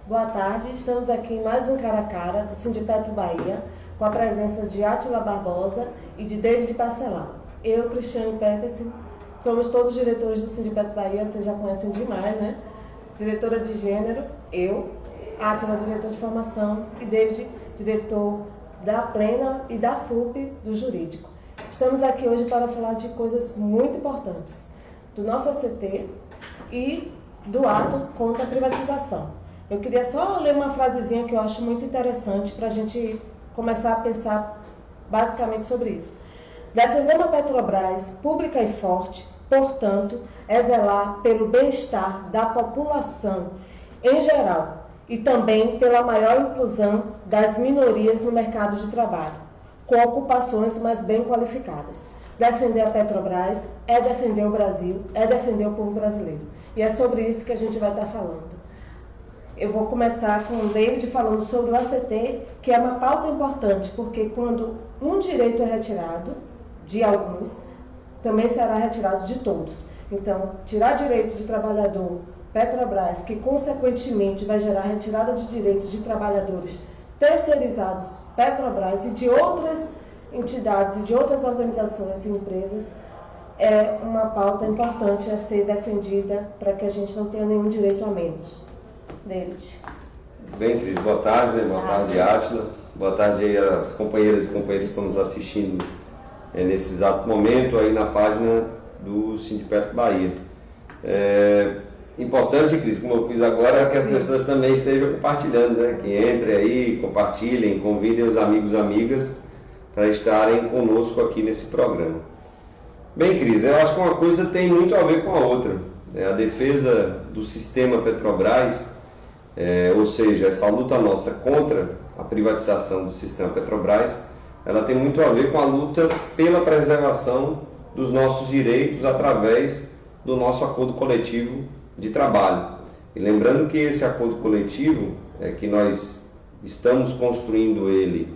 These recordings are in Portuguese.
Boa tarde, estamos aqui em mais um Cara a Cara do Sindipetro Bahia, com a presença de Átila Barbosa e de David Bacelar. Eu, Cristiane Peterson, somos todos diretores do Sindipetro Bahia, vocês já conhecem demais, né? Diretora de gênero, eu, Átila, diretor de formação, e David, diretor da Plena e da FUP do jurídico. Estamos aqui hoje para falar de coisas muito importantes, do nosso ACT e do ato contra a privatização. Eu queria só ler uma frasezinha que eu acho muito interessante para a gente começar a pensar basicamente sobre isso. Defender uma Petrobras pública e forte, portanto, é zelar pelo bem-estar da população em geral e também pela maior inclusão das minorias no mercado de trabalho, com ocupações mais bem qualificadas. Defender a Petrobras é defender o Brasil, é defender o povo brasileiro. E é sobre isso que a gente vai estar falando. Eu vou começar com o David falando sobre o ACT, que é uma pauta importante, porque quando um direito é retirado de alguns, também será retirado de todos. Então, tirar direito de trabalhador Petrobras, que consequentemente vai gerar retirada de direitos de trabalhadores terceirizados Petrobras e de outras entidades e de outras organizações e empresas, é uma pauta importante a ser defendida para que a gente não tenha nenhum direito a menos. David. Bem, Cris, boa tarde, né? Boa tarde, Átila. Boa tarde aí às companheiras e companheiros que estão nos assistindo nesse exato momento aí na página do Sindipetro Bahia. Importante, Cris, como eu fiz agora, é que as pessoas também estejam compartilhando, né? Que entrem aí, compartilhem, convidem os amigos e amigas para estarem conosco aqui nesse programa. Bem, Cris, eu acho que uma coisa tem muito a ver com a outra. A defesa do sistema Petrobras, ou seja, essa luta nossa contra a privatização do sistema Petrobras, ela tem muito a ver com a luta pela preservação dos nossos direitos através do nosso acordo coletivo de trabalho. E lembrando que esse acordo coletivo, que nós estamos construindo ele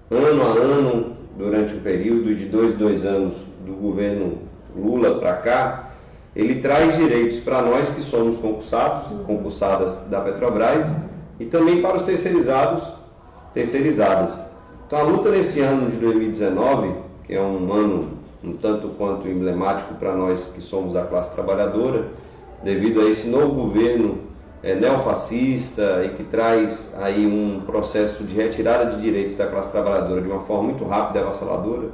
ano a ano, durante um período de 2 anos do governo Lula para cá, ele traz direitos para nós que somos concursadas da Petrobras e também para os terceirizadas. Então a luta nesse ano de 2019, que é um ano um tanto quanto emblemático para nós que somos da classe trabalhadora, devido a esse novo governo neofascista e que traz aí um processo de retirada de direitos da classe trabalhadora de uma forma muito rápida e avassaladora,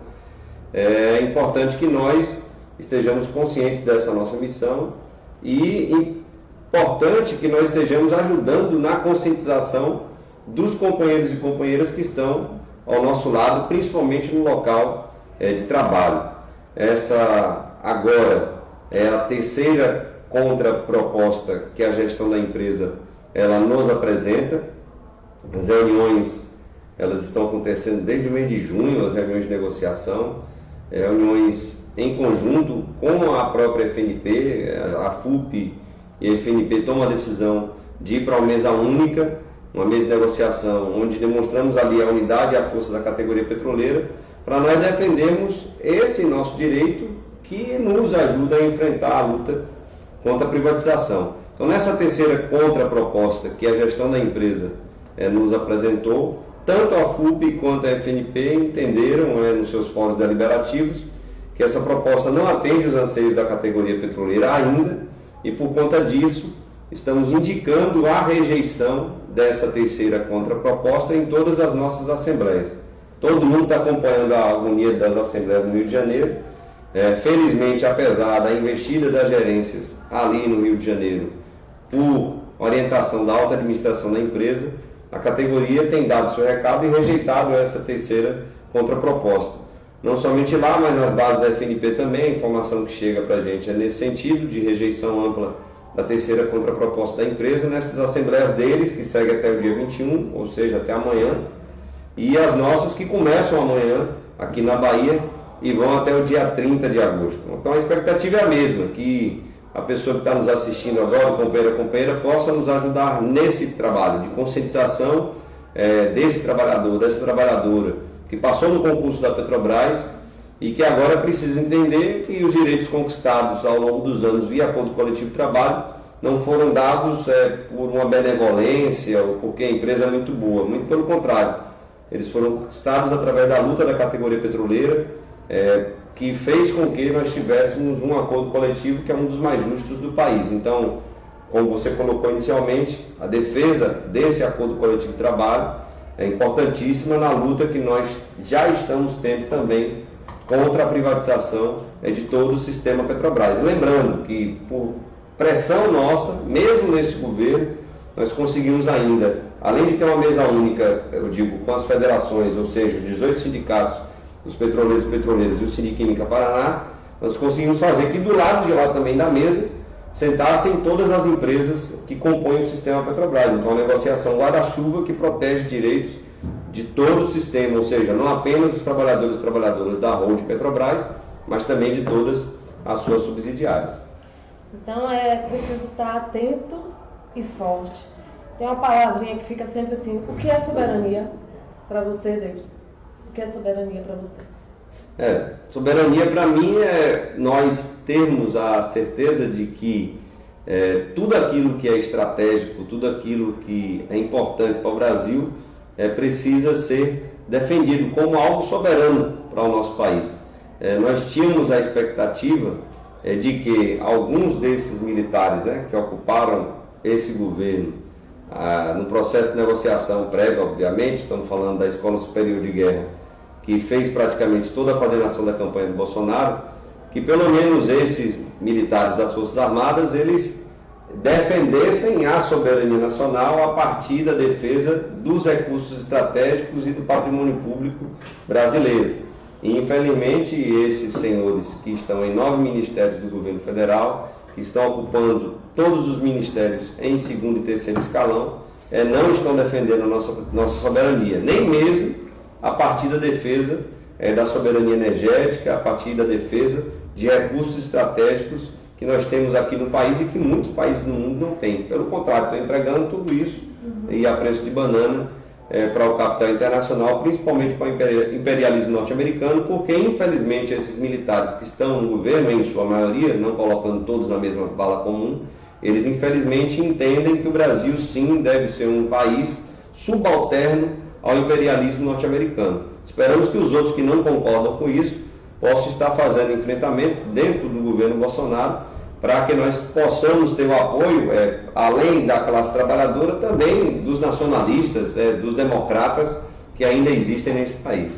é importante que nós estejamos conscientes dessa nossa missão e importante que nós estejamos ajudando na conscientização dos companheiros e companheiras que estão ao nosso lado, principalmente no local de trabalho. Essa agora é a terceira contraproposta que a gestão da empresa ela nos apresenta. As reuniões elas estão acontecendo desde o mês de junho, as reuniões de negociação, reuniões em conjunto com a própria FNP, a FUP e a FNP tomam a decisão de ir para uma mesa única, uma mesa de negociação, onde demonstramos ali a unidade e a força da categoria petroleira, para nós defendermos esse nosso direito que nos ajuda a enfrentar a luta contra a privatização. Então, nessa terceira contraproposta que a gestão da empresa nos apresentou, tanto a FUP quanto a FNP entenderam nos seus fóruns deliberativos que essa proposta não atende os anseios da categoria petroleira ainda e, por conta disso, estamos indicando a rejeição dessa terceira contraproposta em todas as nossas assembleias. Todo mundo está acompanhando a agonia das assembleias no Rio de Janeiro. Felizmente, apesar da investida das gerências ali no Rio de Janeiro, por orientação da alta administração da empresa, a categoria tem dado seu recado e rejeitado essa terceira contraproposta. Não somente lá, mas nas bases da FNP também, a informação que chega para a gente é nesse sentido, de rejeição ampla da terceira contraproposta da empresa, nessas assembleias deles, que seguem até o dia 21, ou seja, até amanhã, e as nossas que começam amanhã, aqui na Bahia, e vão até o dia 30 de agosto. Então a expectativa é a mesma, que a pessoa que está nos assistindo agora, companheira, possa nos ajudar nesse trabalho de conscientização desse trabalhador, dessa trabalhadora, que passou no concurso da Petrobras e que agora precisa entender que os direitos conquistados ao longo dos anos via acordo coletivo de trabalho não foram dados por uma benevolência ou porque a empresa é muito boa, muito pelo contrário. Eles foram conquistados através da luta da categoria petroleira, que fez com que nós tivéssemos um acordo coletivo que é um dos mais justos do país. Então, como você colocou inicialmente, a defesa desse acordo coletivo de trabalho é importantíssima na luta que nós já estamos tendo também contra a privatização de todo o sistema Petrobras. Lembrando que, por pressão nossa, mesmo nesse governo, nós conseguimos ainda, além de ter uma mesa única, eu digo, com as federações, ou seja, os 18 sindicatos, os petroleiros e petroleiras e o Sindiquímica Paraná, nós conseguimos fazer que do lado de lá também da mesa sentassem todas as empresas que compõem o sistema Petrobras. Então, a negociação guarda-chuva que protege direitos de todo o sistema, ou seja, não apenas dos trabalhadores e trabalhadoras da Holding Petrobras, mas também de todas as suas subsidiárias. Então, é preciso estar atento e forte. Tem uma palavrinha que fica sempre assim: o que é soberania para você, David? O que é soberania para você? Soberania para mim é nós termos a certeza de que tudo aquilo que é estratégico, tudo aquilo que é importante para o Brasil precisa ser defendido como algo soberano para o nosso país. Nós tínhamos a expectativa de que alguns desses militares, que ocuparam esse governo no processo de negociação prévio, obviamente, estamos falando da Escola Superior de Guerra, que fez praticamente toda a coordenação da campanha do Bolsonaro, que pelo menos esses militares das Forças Armadas, eles defendessem a soberania nacional a partir da defesa dos recursos estratégicos e do patrimônio público brasileiro. E, infelizmente, esses senhores que estão em 9 ministérios do governo federal, que estão ocupando todos os ministérios em segundo e terceiro escalão, não estão defendendo a nossa soberania, nem mesmo a partir da defesa da soberania energética, a partir da defesa de recursos estratégicos que nós temos aqui no país e que muitos países do mundo não têm. Pelo contrário, estão entregando tudo isso e a preço de banana para o capital internacional, principalmente para o imperialismo norte-americano, porque infelizmente esses militares que estão no governo, em sua maioria, não colocando todos na mesma bala comum, eles infelizmente entendem que o Brasil sim deve ser um país subalterno ao imperialismo norte-americano. Esperamos que os outros que não concordam com isso possam estar fazendo enfrentamento dentro do governo Bolsonaro para que nós possamos ter o apoio, além da classe trabalhadora, também dos nacionalistas, dos democratas que ainda existem nesse país.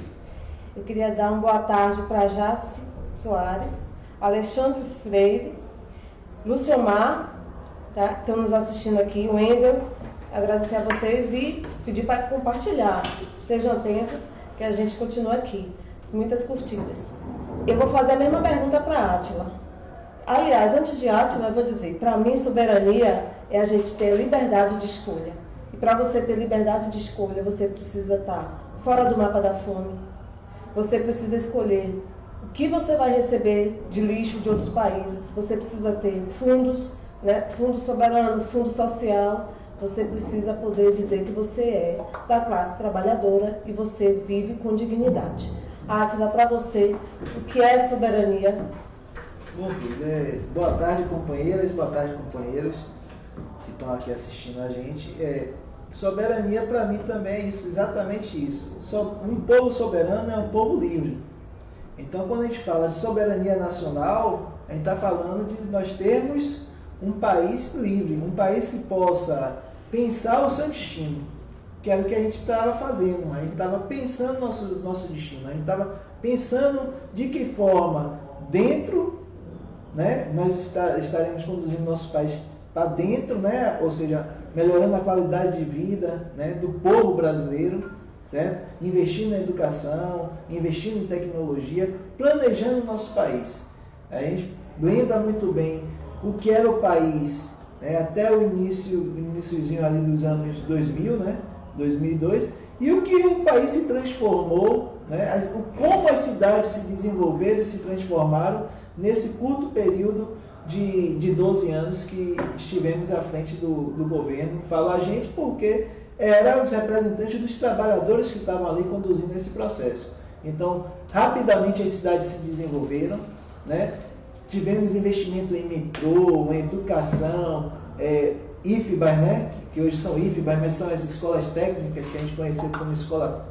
Eu queria dar uma boa tarde para Jace Soares, Alexandre Freire, Luciomar, que estão nos assistindo aqui, o Wendel. Agradecer a vocês e pedir para compartilhar. Estejam atentos que a gente continua aqui. Muitas curtidas. Eu vou fazer a mesma pergunta para a Átila. Aliás, antes de Átila, eu vou dizer, para mim, soberania é a gente ter liberdade de escolha. E para você ter liberdade de escolha, você precisa estar fora do mapa da fome. Você precisa escolher o que você vai receber de lixo de outros países. Você precisa ter fundos, fundo soberano, fundo social. Você precisa poder dizer que você é da classe trabalhadora e você vive com dignidade. Átila, para você, o que é soberania? Bom, boa tarde, companheiras, boa tarde, companheiros que estão aqui assistindo a gente. Soberania para mim também é isso, exatamente isso. Um povo soberano é um povo livre. Então, quando a gente fala de soberania nacional, a gente está falando de nós termos um país livre, um país que possa pensar o seu destino, que era o que a gente estava fazendo. A gente estava pensando nosso destino, a gente estava pensando de que forma dentro, nós estaremos conduzindo nosso país para dentro, ou seja, melhorando a qualidade de vida do povo brasileiro, certo? Investindo na educação, investindo em tecnologia, planejando o nosso país. A gente lembra muito bem o que era o país até o iniciozinho ali dos anos 2000, 2002, e o que o país se transformou, como as cidades se desenvolveram e se transformaram nesse curto período de 12 anos que estivemos à frente do governo. Falo a gente porque eram os representantes dos trabalhadores que estavam ali conduzindo esse processo. Então, rapidamente as cidades se desenvolveram, tivemos investimento em metrô, em educação, IFBAs, né? Que hoje são IFBAs, mas são as escolas técnicas que a gente conheceu como escolas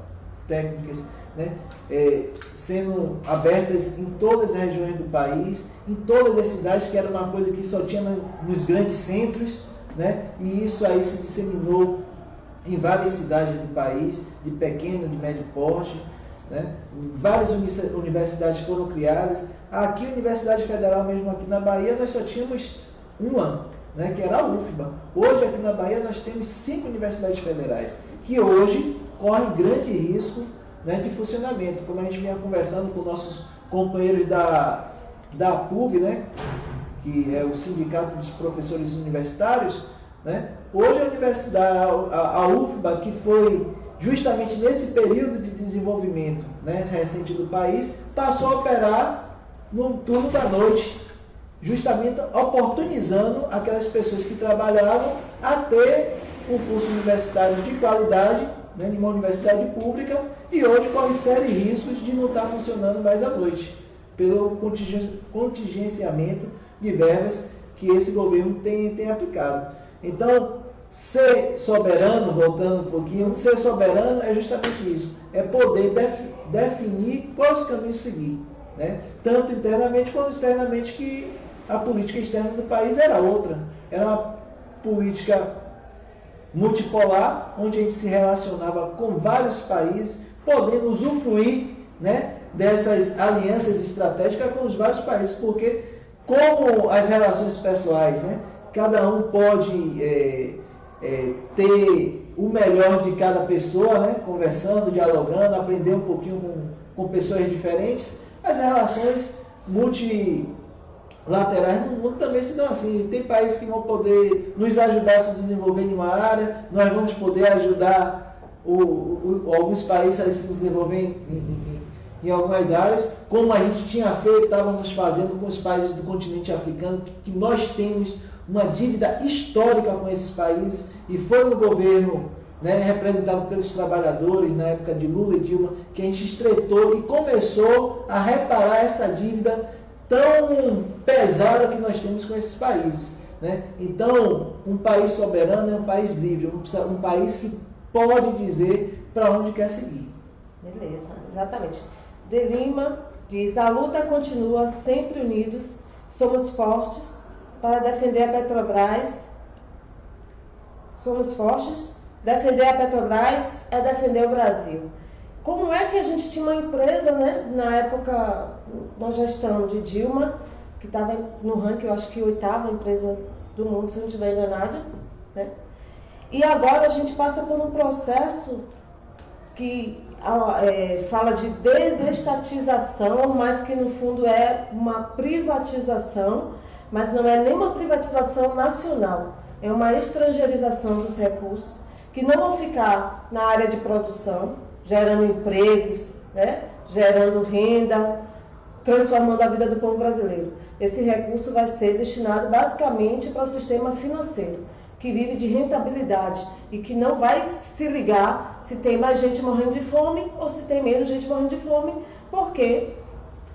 técnicas, né? Sendo abertas em todas as regiões do país, em todas as cidades, que era uma coisa que só tinha nos grandes centros, né? E isso aí se disseminou em várias cidades do país, de pequeno, de médio porte, né? Várias universidades foram criadas. Aqui, a Universidade Federal, mesmo aqui na Bahia, nós só tínhamos uma, né? Que era a UFBA. Hoje, aqui na Bahia, nós temos 5 universidades federais, que hoje correm grande risco, né, de funcionamento. Como a gente vinha conversando com nossos companheiros da PUB, né? Que é o Sindicato dos Professores Universitários, né? Hoje a universidade, a UFBA, que foi justamente nesse período de desenvolvimento, né, recente do país, passou a operar no turno da noite, justamente oportunizando aquelas pessoas que trabalhavam a ter um curso universitário de qualidade, né, de uma universidade pública, e hoje corre sérios riscos de não estar funcionando mais à noite, pelo contingenciamento de verbas que esse governo tem aplicado. Então, ser soberano, voltando um pouquinho, ser soberano é justamente isso, é poder definir quais caminhos seguir, né? Tanto internamente quanto externamente, que a política externa do país era outra, era uma política multipolar, onde a gente se relacionava com vários países, podendo usufruir, né, dessas alianças estratégicas com os vários países, porque como as relações pessoais, né, cada um pode ter o melhor de cada pessoa, né, conversando, dialogando, aprender um pouquinho com pessoas diferentes, as relações multilaterais no mundo também se dão assim. Tem países que vão poder nos ajudar a se desenvolver em uma área, nós vamos poder ajudar alguns países a se desenvolver em algumas áreas, como a gente tinha feito, estávamos fazendo com os países do continente africano, que nós temos uma dívida histórica com esses países, e foi no governo, né, representado pelos trabalhadores, na época de Lula e Dilma, que a gente estreitou e começou a reparar essa dívida tão pesada que nós temos com esses países, né? Então, um país soberano é um país livre, um país que pode dizer para onde quer seguir. Beleza, exatamente. De Lima diz: a luta continua, sempre unidos, somos fortes para defender a Petrobras. Somos fortes, defender a Petrobras é defender o Brasil. Como é que a gente tinha uma empresa, né, na época da gestão de Dilma, que estava no ranking, eu acho que 8ª empresa do mundo, se eu não estiver enganado, né? E agora a gente passa por um processo que fala de desestatização, mas que no fundo é uma privatização, mas não é nem uma privatização nacional, é uma estrangeirização dos recursos, que não vão ficar na área de produção, gerando empregos, né, gerando renda, transformando a vida do povo brasileiro. Esse recurso vai ser destinado basicamente para o sistema financeiro, que vive de rentabilidade e que não vai se ligar se tem mais gente morrendo de fome ou se tem menos gente morrendo de fome, porque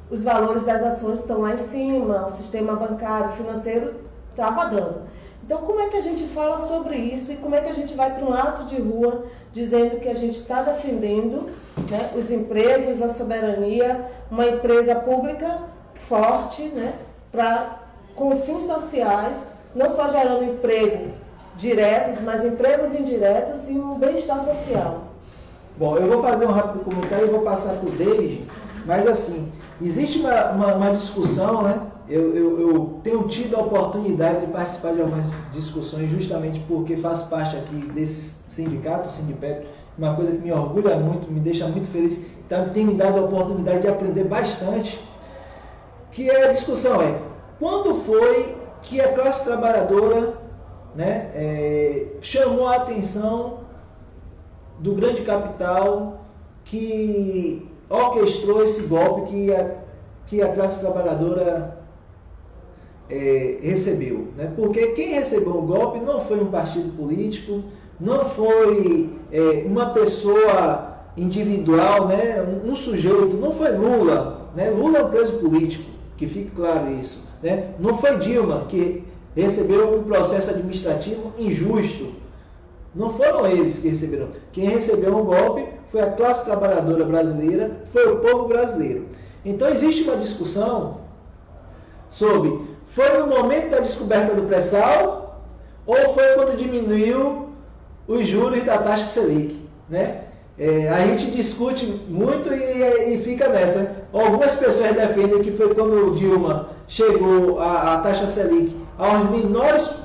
os valores das ações estão lá em cima, o sistema bancário, financeiro está rodando. Então, como é que a gente fala sobre isso e como é que a gente vai para um ato de rua dizendo que a gente está defendendo, né, os empregos, a soberania, uma empresa pública forte, né, com fins sociais, não só gerando emprego diretos, mas empregos indiretos e um bem-estar social? Bom, eu vou fazer um rápido comentário e vou passar para o David, mas assim, existe uma discussão, né? Eu tenho tido a oportunidade de participar de algumas discussões justamente porque faço parte aqui desse sindicato, o Sindipep, uma coisa que me orgulha muito, me deixa muito feliz, tem me dado a oportunidade de aprender bastante, que a discussão é: quando foi que a classe trabalhadora, né, chamou a atenção do grande capital que orquestrou esse golpe que a classe trabalhadora recebeu, né? Porque quem recebeu o golpe não foi um partido político, não foi uma pessoa individual, né? Um sujeito, não foi Lula, né? Lula é um preso político, que fique claro isso. né? Não foi Dilma que recebeu um processo administrativo injusto. Não foram eles que receberam. Quem recebeu um golpe foi a classe trabalhadora brasileira, foi o povo brasileiro. Então existe uma discussão sobre, foi no momento da descoberta do pré-sal ou foi quando diminuiu os juros da taxa Selic, né? A gente discute muito e fica nessa. Algumas pessoas defendem que foi quando o Dilma chegou a taxa Selic aos menores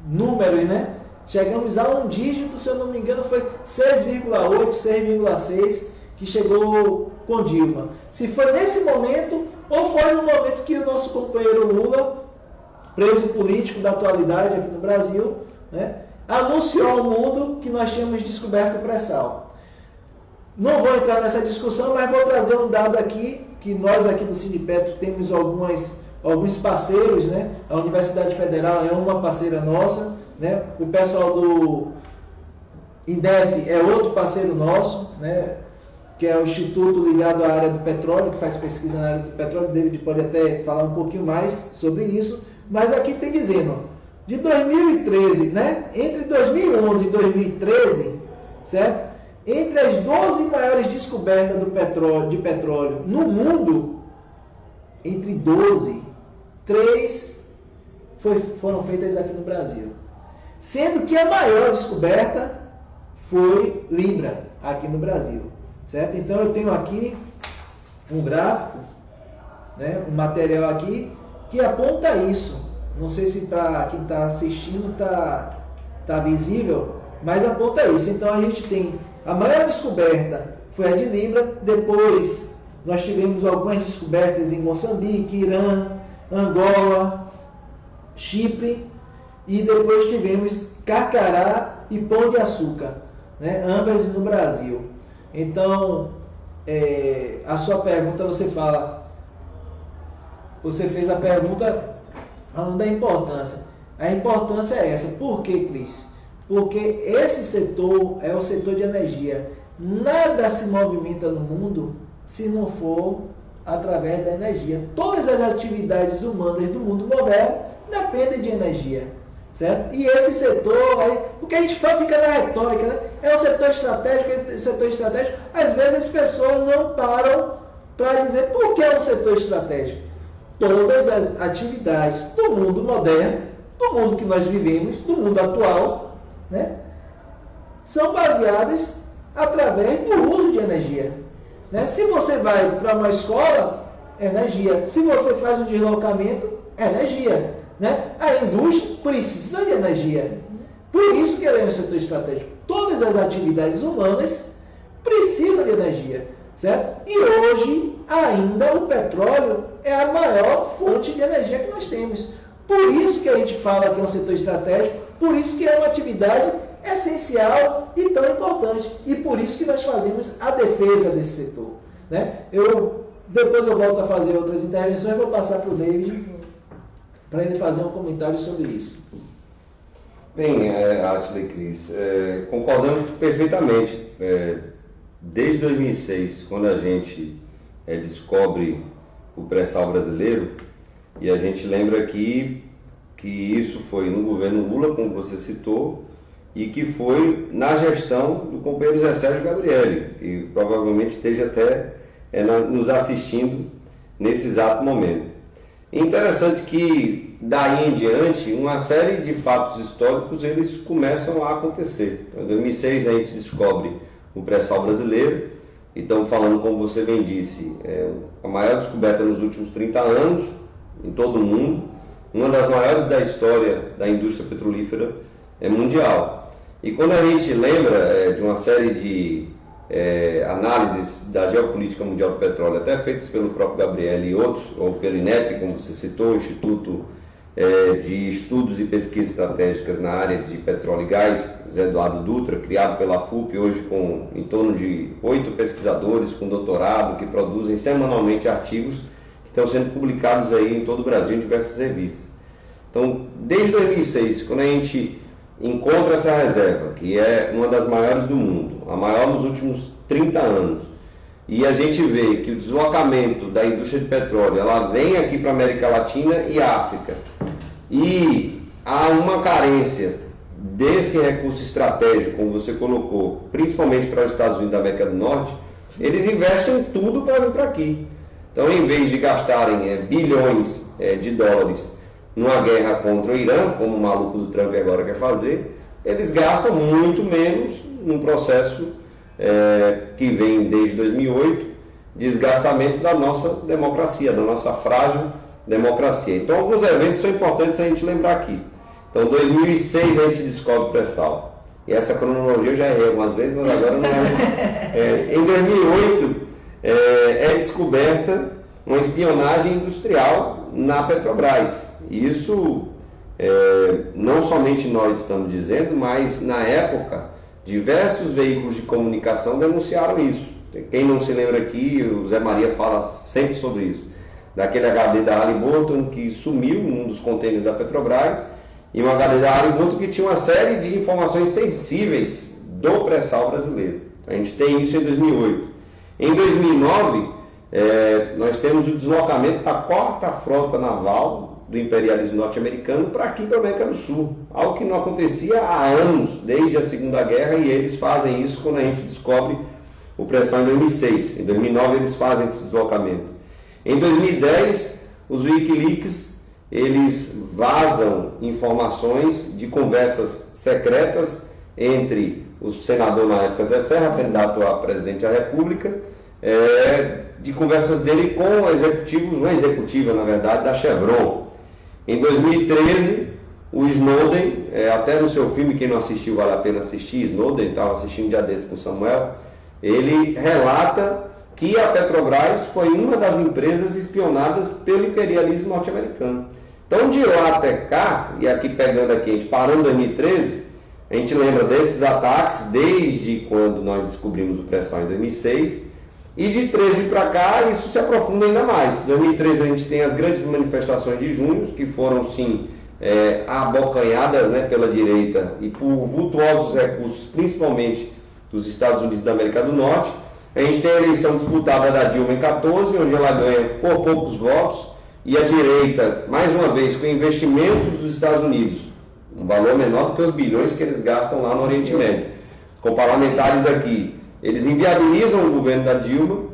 números, né? Chegamos a um dígito, se eu não me engano, foi 6,8, 6,6 que chegou com Dilma. Se foi nesse momento ou foi no momento que o nosso companheiro Lula, preso político da atualidade aqui no Brasil, né, anunciou ao mundo que nós tínhamos descoberto o pré-sal. Não vou entrar nessa discussão, mas vou trazer um dado aqui, que nós aqui do Sindipetro temos alguns parceiros, né? A Universidade Federal é uma parceira nossa, né? O pessoal do INDEP é outro parceiro nosso, né? Que é o Instituto ligado à área do petróleo, que faz pesquisa na área do petróleo. O David pode até falar um pouquinho mais sobre isso, mas aqui tem dizendo, de 2013, né? Entre 2011 e 2013, certo? Entre as 12 maiores descobertas de petróleo no mundo, entre 12, 3 foram feitas aqui no Brasil. Sendo que a maior descoberta foi Libra, aqui no Brasil. Certo? Então eu tenho aqui um gráfico, né, um material aqui, que aponta isso. Não sei se para quem está assistindo tá visível, mas aponta isso. Então a gente tem a maior descoberta foi a de Libra, depois nós tivemos algumas descobertas em Moçambique, Irã, Angola, Chipre, e depois tivemos Carcará e Pão de Açúcar, né, ambas no Brasil. Então, a sua pergunta, você fez a pergunta falando da importância. A importância é essa. Por quê, Cris? Porque esse setor é o setor de energia. Nada se movimenta no mundo se não for através da energia. Todas as atividades humanas do mundo moderno dependem de energia. Certo? E esse setor, porque a gente fica na retórica, né? É um setor estratégico, às vezes as pessoas não param para dizer por que é um setor estratégico. Todas as atividades do mundo moderno, do mundo que nós vivemos, do mundo atual, né, são baseadas através do uso de energia. Né? Se você vai para uma escola, energia. Se você faz um deslocamento, energia. Né? A indústria precisa de energia. Por isso que ele é um setor estratégico. Todas as atividades humanas precisam de energia. Certo? E hoje, ainda, o petróleo é a maior fonte de energia que nós temos. Por isso que a gente fala que é um setor estratégico, por isso que é uma atividade essencial e tão importante. E por isso que nós fazemos a defesa desse setor. Né? Depois eu volto a fazer outras intervenções e vou passar para o David para ele fazer um comentário sobre isso. Bem, Átila e Cris, concordamos perfeitamente. Desde 2006, quando a gente descobre o pré-sal brasileiro, e a gente lembra aqui que isso foi no governo Lula, como você citou, e que foi na gestão do companheiro Zé Sérgio Gabrielli, que provavelmente esteja até nos assistindo nesse exato momento. Interessante que daí em diante uma série de fatos históricos eles começam a acontecer. Então, em 2006 a gente descobre o pré-sal brasileiro, e estamos falando, como você bem disse, a maior descoberta nos últimos 30 anos em todo o mundo, uma das maiores da história da indústria petrolífera mundial. E quando a gente lembra de uma série de análises da geopolítica mundial do petróleo, até feitas pelo próprio Gabriel e outros, ou pelo INEP, como você citou, o Instituto de Estudos e Pesquisas Estratégicas na área de petróleo e gás, Zé Eduardo Dutra, criado pela FUP, hoje com em torno de 8 pesquisadores com doutorado, que produzem semanalmente artigos que estão sendo publicados aí em todo o Brasil, em diversas revistas. Então, desde 2006, quando a gente encontra essa reserva, que é uma das maiores do mundo, a maior nos últimos 30 anos, e a gente vê que o deslocamento da indústria de petróleo, ela vem aqui para a América Latina e África, e há uma carência desse recurso estratégico, como você colocou, principalmente para os Estados Unidos da América do Norte, eles investem tudo para vir para aqui. Então, em vez de gastarem bilhões de dólares numa guerra contra o Irã, como o maluco do Trump agora quer fazer, eles gastam muito menos num processo que vem desde 2008, de esgarçamento da nossa democracia, da nossa frágil democracia. Então, alguns eventos são importantes a gente lembrar aqui. Então, em 2006 a gente descobre o pré-sal. E essa cronologia eu já errei algumas vezes, mas agora não é. Em 2008 é descoberta uma espionagem industrial na Petrobras. E isso não somente nós estamos dizendo, mas na época diversos veículos de comunicação denunciaram isso. Quem não se lembra aqui, o Zé Maria fala sempre sobre isso. Daquele HD da Halliburton que sumiu num dos contêineres da Petrobras, e um HD da Halliburton que tinha uma série de informações sensíveis do pré-sal brasileiro. A gente tem isso em 2008. Em 2009, nós temos o deslocamento da quarta frota naval do imperialismo norte-americano para aqui, para a América do Sul. Algo que não acontecia há anos, desde a Segunda Guerra, e eles fazem isso quando a gente descobre o pré-sal em 2006. Em 2009 eles fazem esse deslocamento. Em 2010, os Wikileaks, eles vazam informações de conversas secretas entre o senador na época Zé Serra, candidato a presidente da República, de conversas dele com executivos, uma executiva na verdade, da Chevron. Em 2013, o Snowden, até no seu filme, quem não assistiu vale a pena assistir, Snowden, estava assistindo um dia desse com o Samuel, ele relata que a Petrobras foi uma das empresas espionadas pelo imperialismo norte-americano. Então, de lá até cá, e aqui pegando aqui, a gente parando em 2013, a gente lembra desses ataques desde quando nós descobrimos o pré-sal em 2006, e de 13 para cá isso se aprofunda ainda mais. Em 2013 a gente tem as grandes manifestações de junho, que foram sim abocanhadas pela direita e por vultuosos recursos, principalmente dos Estados Unidos da América do Norte. A gente tem a eleição disputada da Dilma em 14, onde ela ganha por poucos votos, e a direita, mais uma vez, com investimentos dos Estados Unidos, um valor menor do que os bilhões que eles gastam lá no Oriente Médio. Com parlamentares aqui, eles inviabilizam o governo da Dilma,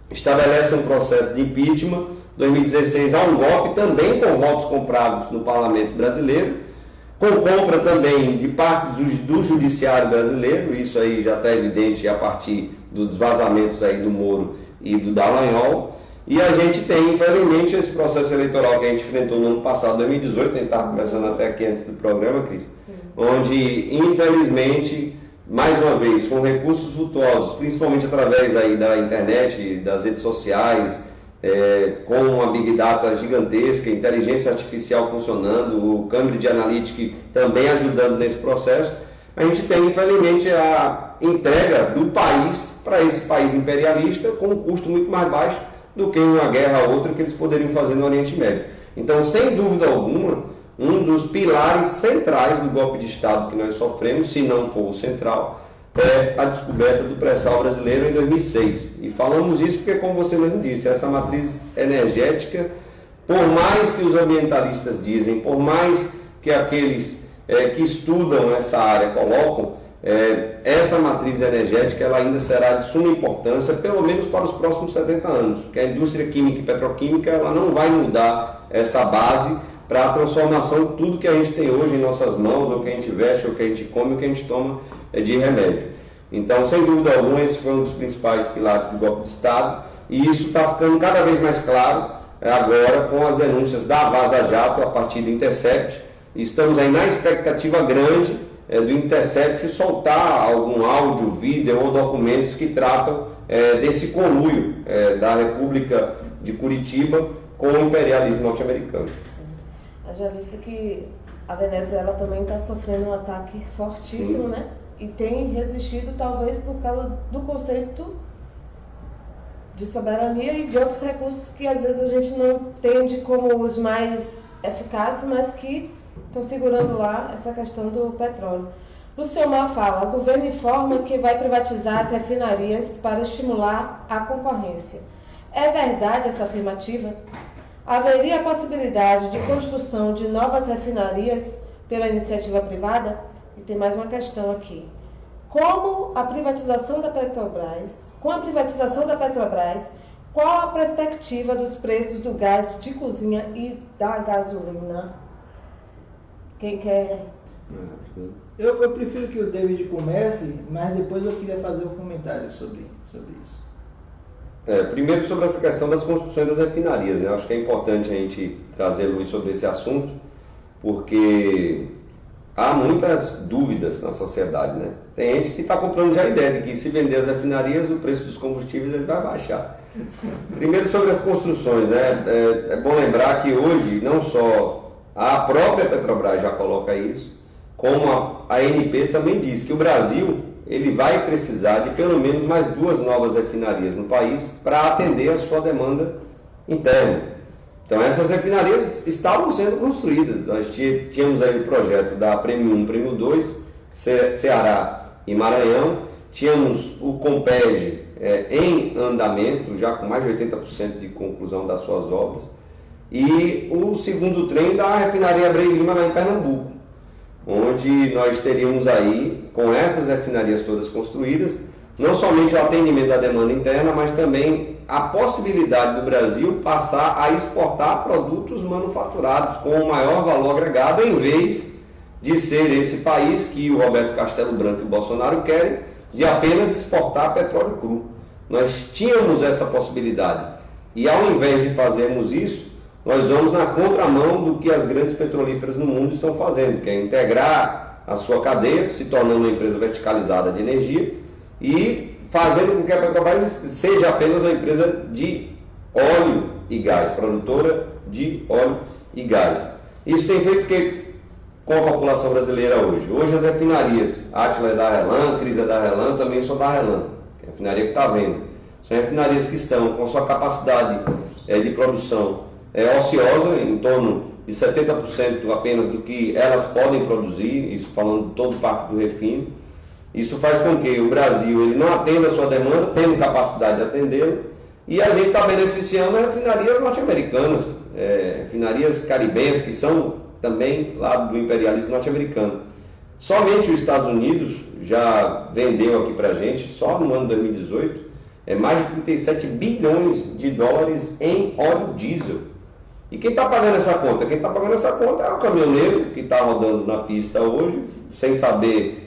estabelecem um processo de impeachment. Em 2016 há um golpe, também com votos comprados no parlamento brasileiro, com compra também de parte do judiciário brasileiro. Isso aí já está evidente a partir dos vazamentos aí do Moro e do Dallagnol. E a gente tem, infelizmente, esse processo eleitoral que a gente enfrentou no ano passado, 2018, a gente estava conversando até aqui antes do programa, Cris, onde, infelizmente, mais uma vez, com recursos vultuosos, principalmente através aí da internet, das redes sociais, com uma Big Data gigantesca, inteligência artificial funcionando, o Cambridge Analytica também ajudando nesse processo, a gente tem, infelizmente, a entrega do país para esse país imperialista com um custo muito mais baixo do que uma guerra ou outra que eles poderiam fazer no Oriente Médio. Então, sem dúvida alguma, um dos pilares centrais do golpe de Estado que nós sofremos, se não for o central, é a descoberta do pré-sal brasileiro em 2006. E falamos isso porque, como você mesmo disse, essa matriz energética, por mais que os ambientalistas dizem, por mais que aqueles que estudam essa área colocam, essa matriz energética ela ainda será de suma importância, pelo menos para os próximos 70 anos, porque a indústria química e petroquímica ela não vai mudar essa base para a transformação de tudo que a gente tem hoje em nossas mãos, ou que a gente veste, ou que a gente come, ou que a gente toma de remédio. Então, sem dúvida alguma, esse foi um dos principais pilares do golpe de Estado, e isso está ficando cada vez mais claro agora com as denúncias da Vaza Jato a partir do Intercept. Estamos aí na expectativa grande do Intercept soltar algum áudio, vídeo ou documentos que tratam desse conluio da República de Curitiba com o imperialismo norte-americano. Já visto que a Venezuela também está sofrendo um ataque fortíssimo, Sim. né? E tem resistido talvez por causa do conceito de soberania e de outros recursos que às vezes a gente não entende como os mais eficazes, mas que estão segurando lá essa questão do petróleo. Luciomar fala, o governo informa que vai privatizar as refinarias para estimular a concorrência. É verdade essa afirmativa? Haveria a possibilidade de construção de novas refinarias pela iniciativa privada? E tem mais uma questão aqui. Com a privatização da Petrobras, qual a perspectiva dos preços do gás de cozinha e da gasolina? Quem quer? Eu prefiro que o David comece, mas depois eu queria fazer um comentário sobre isso. Primeiro sobre essa questão das construções das refinarias, né? Eu acho que é importante a gente trazer luz sobre esse assunto, porque há muitas dúvidas na sociedade, né? Tem gente que está comprando já a ideia de que se vender as refinarias, o preço dos combustíveis ele vai baixar. Primeiro sobre as construções, né? É bom lembrar que hoje não só a própria Petrobras já coloca isso, como a ANP também diz que o Brasil ele vai precisar de pelo menos mais 2 novas refinarias no país para atender a sua demanda interna. Então essas refinarias estavam sendo construídas. Nós tínhamos aí o projeto da Prêmio 1, Prêmio 2, Ceará e Maranhão. Tínhamos o Compeg em andamento, já com mais de 80% de conclusão das suas obras. E o segundo trem da refinaria Abreu Lima lá em Pernambuco, onde nós teríamos aí, com essas refinarias todas construídas, não somente o atendimento à demanda interna, mas também a possibilidade do Brasil passar a exportar produtos manufaturados com o maior valor agregado, em vez de ser esse país que o Roberto Castelo Branco e o Bolsonaro querem, de apenas exportar petróleo cru. Nós tínhamos essa possibilidade. E ao invés de fazermos isso, nós vamos na contramão do que as grandes petrolíferas no mundo estão fazendo, que é integrar a sua cadeia, se tornando uma empresa verticalizada de energia e fazendo com que a Petrobras seja apenas uma empresa de óleo e gás, produtora de óleo e gás. Isso tem feito que com a população brasileira hoje. Hoje as refinarias, Átila é da Relan, Cris é da Relan, também sou da Relan, que é a refinaria que está vendo. São refinarias que estão com sua capacidade de produção ociosa, em torno de 70% apenas do que elas podem produzir, isso falando de todo o parque do refino. Isso faz com que o Brasil ele não atenda a sua demanda, tendo capacidade de atendê-la, e a gente está beneficiando as refinarias norte-americanas, refinarias caribenhas, que são também lá do imperialismo norte-americano. Somente os Estados Unidos já vendeu aqui para a gente, só no ano 2018, mais de 37 bilhões de dólares em óleo diesel. E quem está pagando essa conta? Quem está pagando essa conta é o caminhoneiro que está rodando na pista hoje, sem saber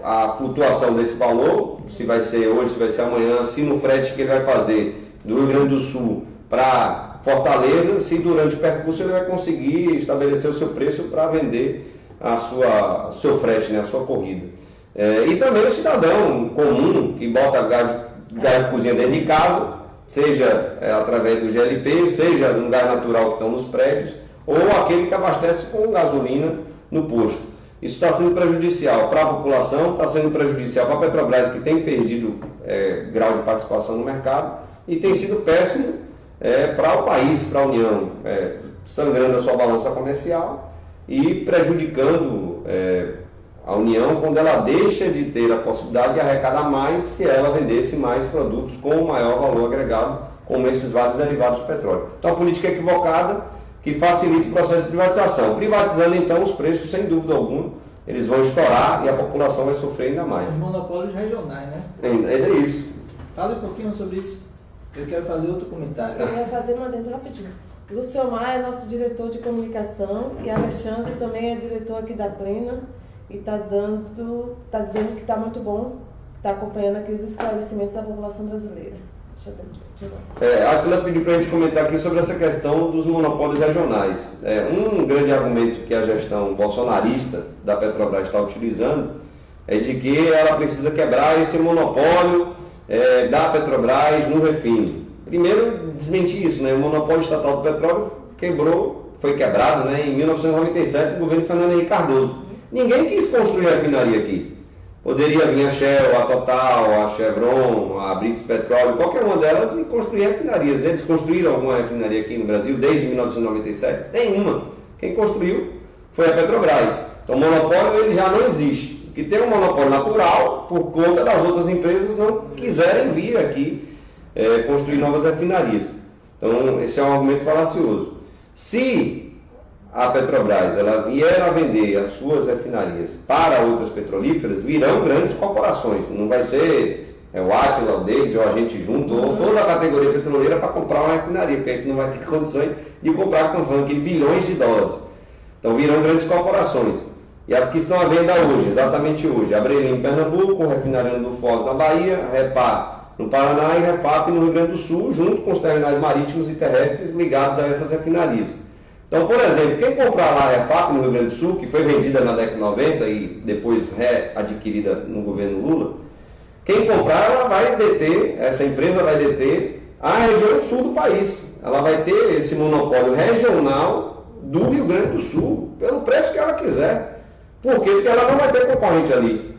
a flutuação desse valor, se vai ser hoje, se vai ser amanhã, se no frete que ele vai fazer do Rio Grande do Sul para Fortaleza, se durante o percurso ele vai conseguir estabelecer o seu preço para vender seu frete, né, a sua corrida. E também o cidadão comum que bota gás de cozinha dentro de casa, seja através do GLP, seja no gás natural que estão nos prédios, ou aquele que abastece com gasolina no posto. Isso está sendo prejudicial para a população, está sendo prejudicial para a Petrobras, que tem perdido grau de participação no mercado, e tem sido péssimo para o país, para a União, sangrando a sua balança comercial e prejudicando a União quando ela deixa de ter a possibilidade de arrecadar mais se ela vendesse mais produtos com maior valor agregado, como esses vários derivados do petróleo. Então, a política é equivocada, que facilita o processo de privatização. Privatizando, então, os preços, sem dúvida alguma, eles vão estourar e a população vai sofrer ainda mais. Os monopólios regionais, né? É isso. Fale um pouquinho sobre isso. Eu quero fazer outro comentário. Eu quero fazer uma dentro rapidinho. Luciomar é nosso diretor de comunicação e Alexandre também é diretor aqui da Plena e está dizendo que está muito bom, está acompanhando aqui os esclarecimentos da população brasileira. A Atila pediu para a gente comentar aqui sobre essa questão dos monopólios regionais. Um grande argumento que a gestão bolsonarista da Petrobras está utilizando é de que ela precisa quebrar esse monopólio da Petrobras no refino. Primeiro, desmentir isso, né? O monopólio estatal do petróleo foi quebrado, né, em 1997 no governo Fernando Henrique Cardoso. Ninguém quis construir a refinaria aqui. Poderia vir a Shell, a Total, a Chevron, a Brix Petróleo, qualquer uma delas, e construir refinarias. Eles construíram alguma refinaria aqui no Brasil desde 1997? Nenhuma. Quem construiu foi a Petrobras. Então o monopólio ele já não existe. que tem um monopólio natural por conta das outras empresas não quiserem vir aqui construir novas refinarias. Então, esse é um argumento falacioso. Se a Petrobras ela vier a vender as suas refinarias para outras petrolíferas, virão grandes corporações. Não vai ser o Átila, o David, ou a gente junto, ou toda a categoria petroleira para comprar uma refinaria, porque a gente não vai ter condições de comprar com aqui bilhões de dólares. Então virão grandes corporações. E as que estão à venda hoje, exatamente hoje, a Brelim em Pernambuco, Refinariando do Foz na Bahia, Repar no Paraná e Refap no Rio Grande do Sul, junto com os terminais marítimos e terrestres ligados a essas refinarias. Então, por exemplo, quem comprar lá a Refap no Rio Grande do Sul, que foi vendida na década de 90 e depois readquirida no governo Lula, quem comprar, ela vai deter, essa empresa vai deter a região sul do país. Ela vai ter esse monopólio regional do Rio Grande do Sul, pelo preço que ela quiser. Por quê? Porque ela não vai ter concorrente ali.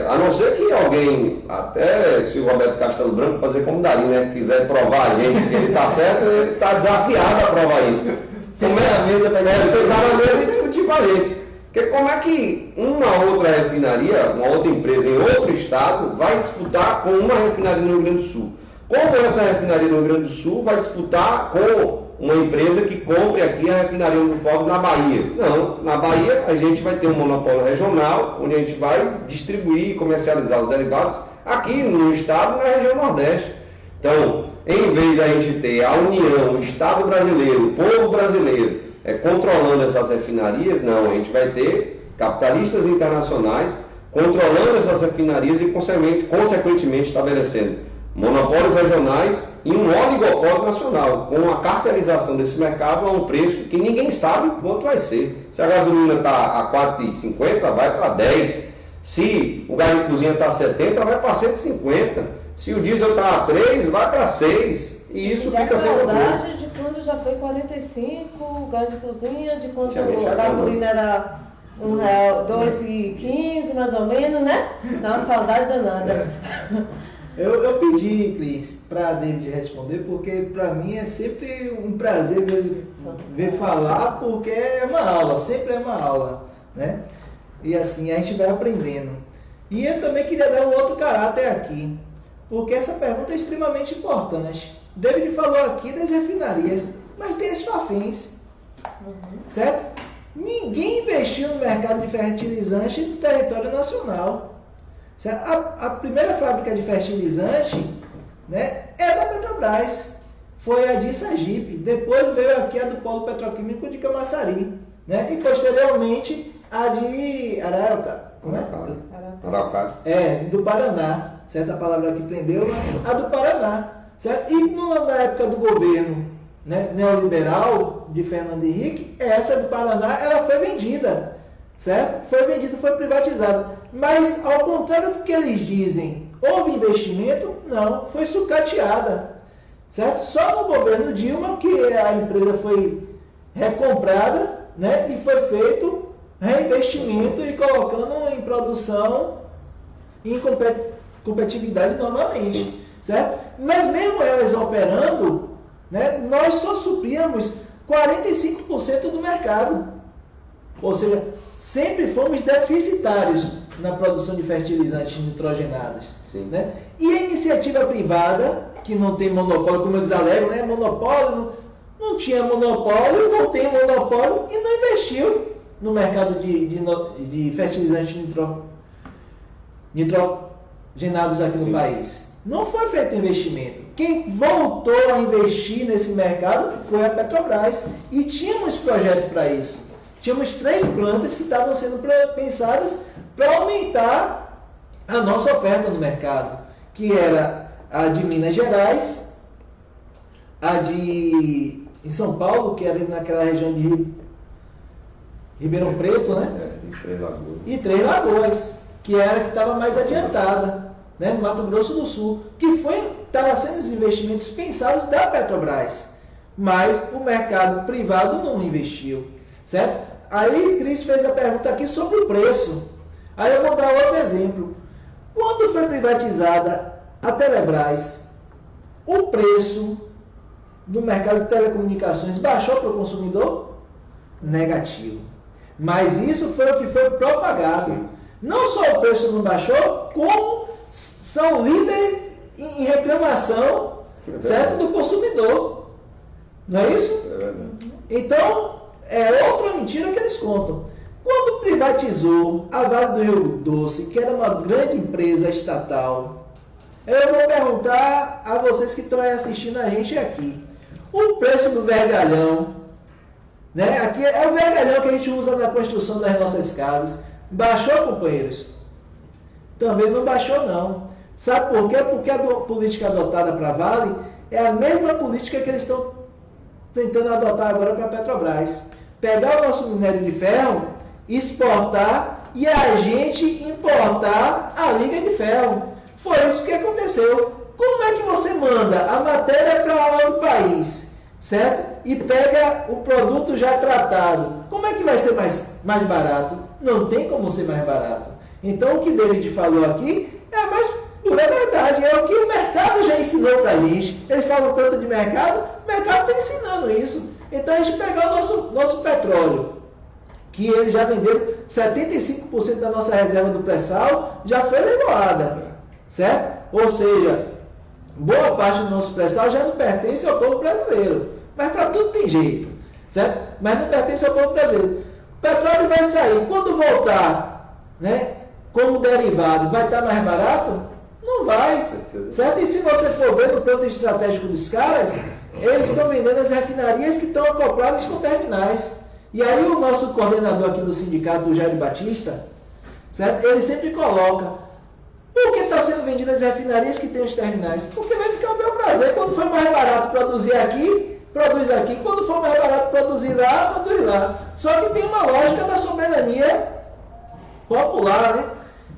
A não ser que alguém, até se o Roberto Castelo Branco fazer como Darim, né, quiser provar a gente que ele está certo, ele está desafiado a provar isso. Sentar na mesa e discutir com a gente. Porque como é que uma outra refinaria, uma outra empresa em outro estado vai disputar com uma refinaria no Rio Grande do Sul? Como essa refinaria no Rio Grande do Sul vai disputar com uma empresa que compre aqui a refinaria do Foz na Bahia? Não, na Bahia a gente vai ter um monopólio regional, onde a gente vai distribuir e comercializar os derivados aqui no estado, na região Nordeste. Então, em vez de a gente ter a União, o Estado brasileiro, o povo brasileiro, controlando essas refinarias, não, a gente vai ter capitalistas internacionais controlando essas refinarias e, consequentemente, estabelecendo monopólios regionais e um oligopólio nacional, com a cartelização desse mercado a um preço que ninguém sabe quanto vai ser. Se a gasolina está a R$ 4,50, vai para 10. Se o gás de cozinha está a 70, vai para 150. Se o diesel está a 3, vai para 6. E isso fica sem controle. Saudade de quando já foi 45, o gás de cozinha, de quando a gasolina era R$ 2,15 mais ou menos, né? Dá uma saudade danada. Eu pedi, Cris, para a David responder, porque para mim é sempre um prazer ver falar, porque é uma aula, sempre é uma aula, né? E assim, a gente vai aprendendo. E eu também queria dar um outro caráter aqui, porque essa pergunta é extremamente importante. David falou aqui das refinarias, mas tem esses fins, certo? Ninguém investiu no mercado de fertilizante no território nacional. Certo? A primeira fábrica de fertilizante, né, é da Petrobras, foi a de Sergipe, depois veio aqui a do Polo Petroquímico de Camaçari, né, e posteriormente a de Araucária, do Paraná, certo? A palavra que prendeu, a do Paraná, certo? E na época do governo, né, neoliberal de Fernando Henrique, essa do Paraná ela foi vendida, certo? Foi vendida, foi privatizada. Mas, ao contrário do que eles dizem, houve investimento? Não, foi sucateada, certo? Só no governo Dilma que a empresa foi recomprada, né, e foi feito reinvestimento e colocando em produção em competitividade novamente. Sim. Certo? Mas mesmo elas operando, né, nós só supríamos 45% do mercado. Ou seja, sempre fomos deficitários na produção de fertilizantes nitrogenados. Né? E a iniciativa privada, que não tem monopólio, como eles alegam, né? Monopólio, não tinha monopólio, não tem monopólio e não investiu no mercado de fertilizantes nitrogenados aqui no país. Não foi feito investimento. Quem voltou a investir nesse mercado foi a Petrobras. E tínhamos projeto para isso. Tínhamos 3 plantas que estavam sendo pensadas para aumentar a nossa oferta no mercado, que era a de Minas Gerais, a de em São Paulo, que era naquela região de Ribeirão Preto, né? E Três Lagoas, que era que estava mais adiantada, né? No Mato Grosso do Sul, que estava sendo os investimentos pensados da Petrobras, mas o mercado privado não investiu, certo? Aí Cris fez a pergunta aqui sobre o preço. Aí eu vou dar outro exemplo. Quando foi privatizada a Telebrás, o preço do mercado de telecomunicações baixou para o consumidor? Negativo. Mas isso foi o que foi propagado. Sim. Não só o preço não baixou, como são líderes em reclamação, certo, do consumidor. Não é isso? É verdade. Então, é outra mentira que eles contam. Quando privatizou a Vale do Rio Doce, que era uma grande empresa estatal, eu vou perguntar a vocês que estão aí assistindo a gente aqui. O preço do vergalhão, né? Aqui é o vergalhão que a gente usa na construção das nossas casas. Baixou, companheiros? Também não baixou, não. Sabe por quê? Porque a política adotada para a Vale é a mesma política que eles estão tentando adotar agora para a Petrobras. Pegar o nosso minério de ferro, exportar e a gente importar a liga de ferro. Foi isso que aconteceu. Como é que você manda a matéria para outro país, certo? E pega o produto já tratado. Como é que vai ser mais barato? Não tem como ser mais barato. Então o que David falou aqui é a mais pura verdade. É o que o mercado já ensinou para a gente. Eles falam tanto de mercado, o mercado está ensinando isso. Então a gente pegar o nosso petróleo, que eles já venderam 75% da nossa reserva do pré-sal, já foi leiloada, certo? Ou seja, boa parte do nosso pré-sal já não pertence ao povo brasileiro. Mas para tudo tem jeito, certo? Mas não pertence ao povo brasileiro. O petróleo vai sair. Quando voltar, né, como derivado, vai estar mais barato? Não vai, certo? E se você for ver no plano estratégico dos caras, eles estão vendendo as refinarias que estão acopladas com terminais. E aí o nosso coordenador aqui do sindicato, o Jair Batista, certo? Ele sempre coloca: por que está sendo vendido as refinarias que têm os terminais? Porque vai ficar o meu prazer. Quando for mais barato produzir aqui, produz aqui. Quando for mais barato produzir lá, produz lá. Só que tem uma lógica da soberania popular, né?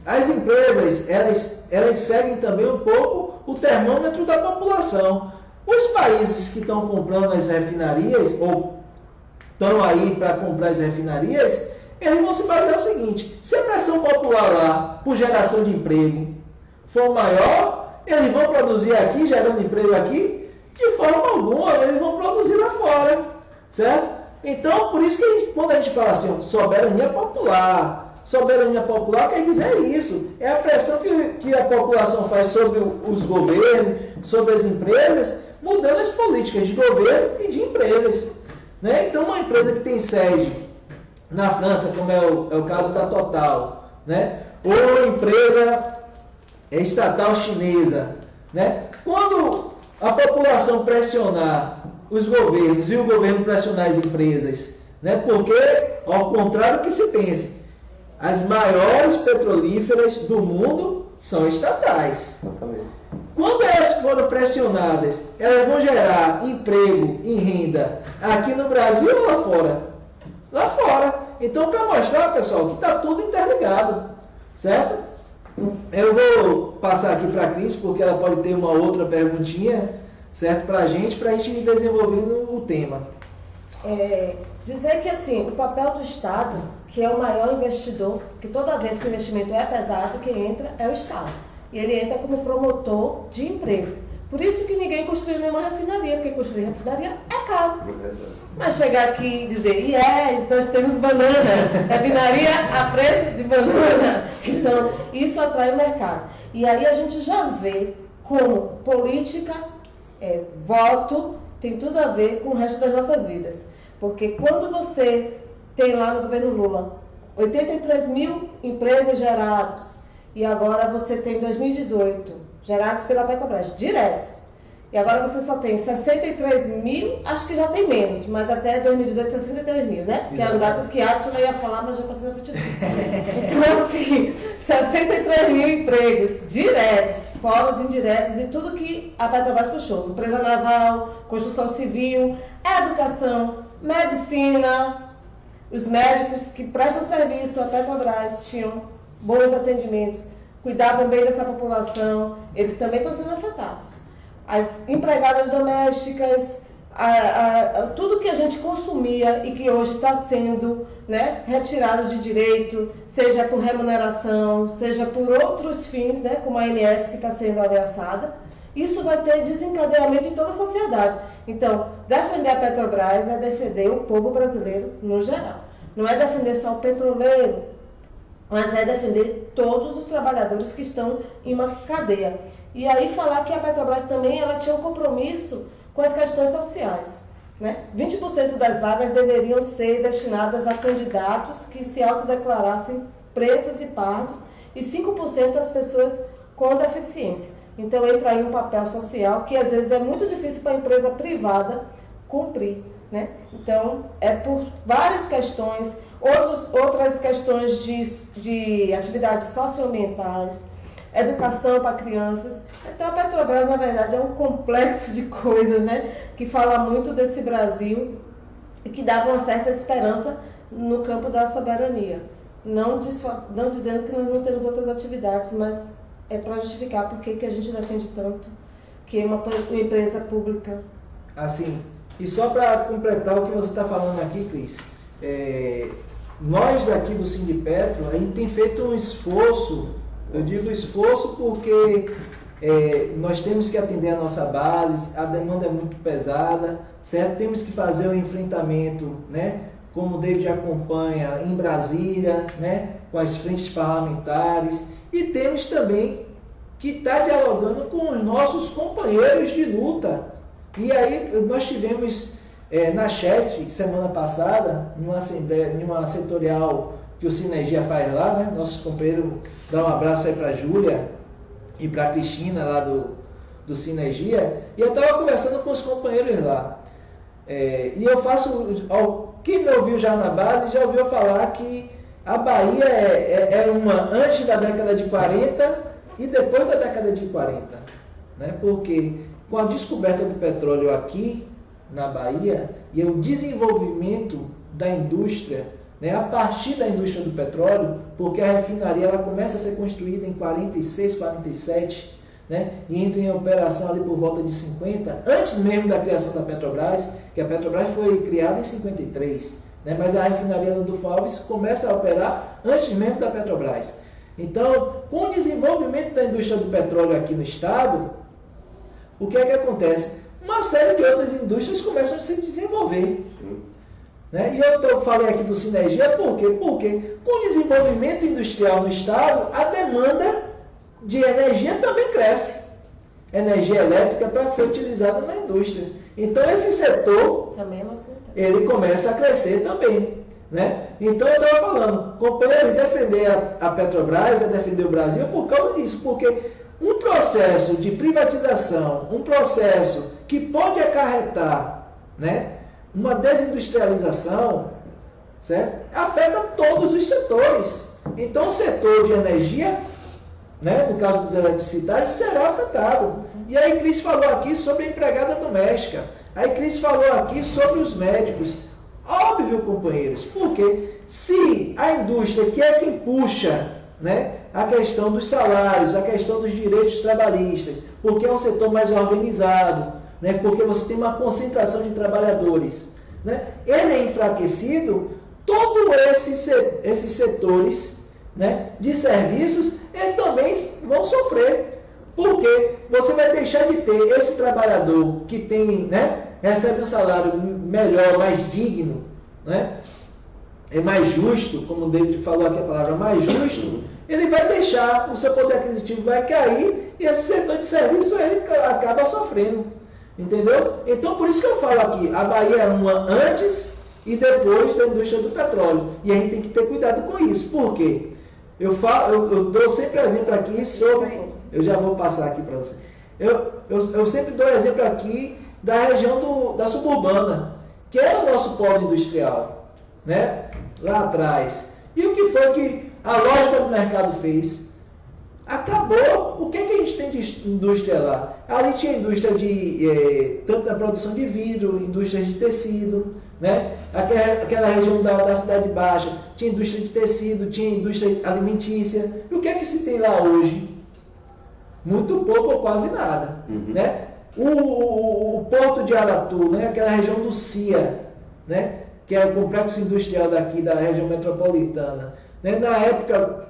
As empresas, elas seguem também um pouco o termômetro da população. Os países que estão comprando as refinarias, ou estão aí para comprar as refinarias, eles vão se basear no seguinte: se a pressão popular lá, por geração de emprego, for maior, eles vão produzir aqui, gerando emprego aqui? De forma alguma, eles vão produzir lá fora, certo? Então, por isso que quando a gente fala assim, ó, soberania popular quer dizer isso, é a pressão que a população faz sobre os governos, sobre as empresas, mudando as políticas de governo e de empresas, né? Então, uma empresa que tem sede na França, como é o caso da Total, né? Ou uma empresa estatal chinesa, né? Quando a população pressionar os governos e o governo pressionar as empresas, né? Porque, ao contrário do que se pense, as maiores petrolíferas do mundo são estatais. Exatamente. Quando elas forem pressionadas, elas vão gerar emprego e renda aqui no Brasil ou lá fora? Lá fora. Então, para mostrar, pessoal, que está tudo interligado, certo? Eu vou passar aqui para a Cris, porque ela pode ter uma outra perguntinha, certo, para a gente ir desenvolvendo o tema. Dizer que, assim, o papel do Estado, que é o maior investidor, que toda vez que o investimento é pesado, quem entra é o Estado. E ele entra como promotor de emprego. Por isso que ninguém construiu nenhuma refinaria, porque construir refinaria é caro. Mas chegar aqui e dizer, nós temos banana, refinaria a preço de banana. Então, isso atrai o mercado. E aí a gente já vê como política, voto, tem tudo a ver com o resto das nossas vidas. Porque quando você tem lá no governo Lula 83 mil empregos gerados, e agora você tem 2018 gerados pela Petrobras, diretos, e agora você só tem 63 mil, acho que já tem menos, mas até 2018 63 mil, né? Que é um dado que a Átila ia falar, mas já passei na frente dele. Então, assim, 63 mil empregos diretos, fora os indiretos e tudo que a Petrobras puxou. Empresa naval, construção civil, educação, medicina. Os médicos que prestam serviço à Petrobras tinham bons atendimentos, cuidavam bem dessa população, eles também estão sendo afetados. As empregadas domésticas, tudo que a gente consumia e que hoje está sendo, né, retirado de direito, seja por remuneração, seja por outros fins, né, como a ANS que está sendo ameaçada, isso vai ter desencadeamento em toda a sociedade. Então, defender a Petrobras é defender o povo brasileiro no geral. Não é defender só o petroleiro, mas é defender todos os trabalhadores que estão em uma cadeia. E aí falar que a Petrobras também ela tinha um compromisso com as questões sociais. Né? 20% das vagas deveriam ser destinadas a candidatos que se autodeclarassem pretos e pardos e 5% às pessoas com deficiência. Então entra aí um papel social que às vezes é muito difícil para a empresa privada cumprir. Né? Então é por várias questões, outras questões de atividades socioambientais, educação para crianças. Então a Petrobras, na verdade, é um complexo de coisas, né, que fala muito desse Brasil e que dá uma certa esperança no campo da soberania. Não dizendo que nós não temos outras atividades, mas é para justificar por que a gente defende tanto que é uma empresa pública. Assim, e só para completar o que você está falando aqui, Cris, nós aqui do Sindipetro, a gente tem feito um esforço. Eu digo esforço porque nós temos que atender a nossa base, a demanda é muito pesada, certo? Temos que fazer o enfrentamento, né? Como o David acompanha em Brasília, né? Com as frentes parlamentares, e temos também que estar dialogando com os nossos companheiros de luta. E aí nós tivemos na CHESF, semana passada, numa assembleia, numa setorial que o Sinergia faz lá, né? Nossos companheiros, dá um abraço aí para a Júlia e para a Cristina lá do Sinergia, e eu estava conversando com os companheiros lá. E eu faço, quem me ouviu já na base, já ouviu falar que a Bahia é uma antes da década de 40 e depois da década de 40. Né? Porque com a descoberta do petróleo aqui na Bahia e o desenvolvimento da indústria, né, a partir da indústria do petróleo, porque a refinaria ela começa a ser construída em 46, 47, né, e entra em operação ali por volta de 50, antes mesmo da criação da Petrobras, que a Petrobras foi criada em 53, né, mas a refinaria do Adolfo Alves começa a operar antes mesmo da Petrobras. Então, com o desenvolvimento da indústria do petróleo aqui no estado, o que é que acontece? Uma série de outras indústrias começam a se desenvolver. Né? E eu falei aqui do Sinergia, por quê? Porque com o desenvolvimento industrial no estado, a demanda de energia também cresce. Energia elétrica para ser utilizada na indústria. Então esse setor, ele começa a crescer também. Né? Então eu estava falando, companheiro, defender a Petrobras, é defender o Brasil por causa disso, porque um processo de privatização, um processo que pode acarretar, né, uma desindustrialização, certo? Afeta todos os setores. Então, o setor de energia, né, no caso dos eletricidades, será afetado. E aí, Cris falou aqui sobre a empregada doméstica. Aí, Cris falou aqui sobre os médicos. Óbvio, companheiros, porque se a indústria, que é quem puxa, né, a questão dos salários, a questão dos direitos trabalhistas, porque é um setor mais organizado, né, porque você tem uma concentração de trabalhadores, né, ele é enfraquecido, todos esses setores, né, de serviços, eles também vão sofrer, porque você vai deixar de ter esse trabalhador que tem, né, recebe um salário melhor, mais digno, né, é mais justo, como o David falou aqui a palavra mais justo, ele vai deixar, o seu poder aquisitivo vai cair e esse setor de serviço ele acaba sofrendo. Entendeu? Então, por isso que eu falo aqui, a Bahia é uma antes e depois da indústria do petróleo. E a gente tem que ter cuidado com isso. Por quê? Eu dou sempre exemplo aqui sobre... Eu já vou passar aqui para você. Eu sempre dou exemplo aqui da região da suburbana, que era o nosso polo industrial, né? Lá atrás. E o que foi que a lógica do mercado fez? Acabou. O que a gente tem de indústria lá? Ali tinha indústria tanto da produção de vidro, indústria de tecido, né? Aquela região da Cidade Baixa tinha indústria de tecido, tinha indústria alimentícia. E o que é que se tem lá hoje? Muito pouco ou quase nada. Né? O Porto de Aratu, né? Aquela região do CIA, né? Que é o complexo industrial daqui da região metropolitana. Né? Na época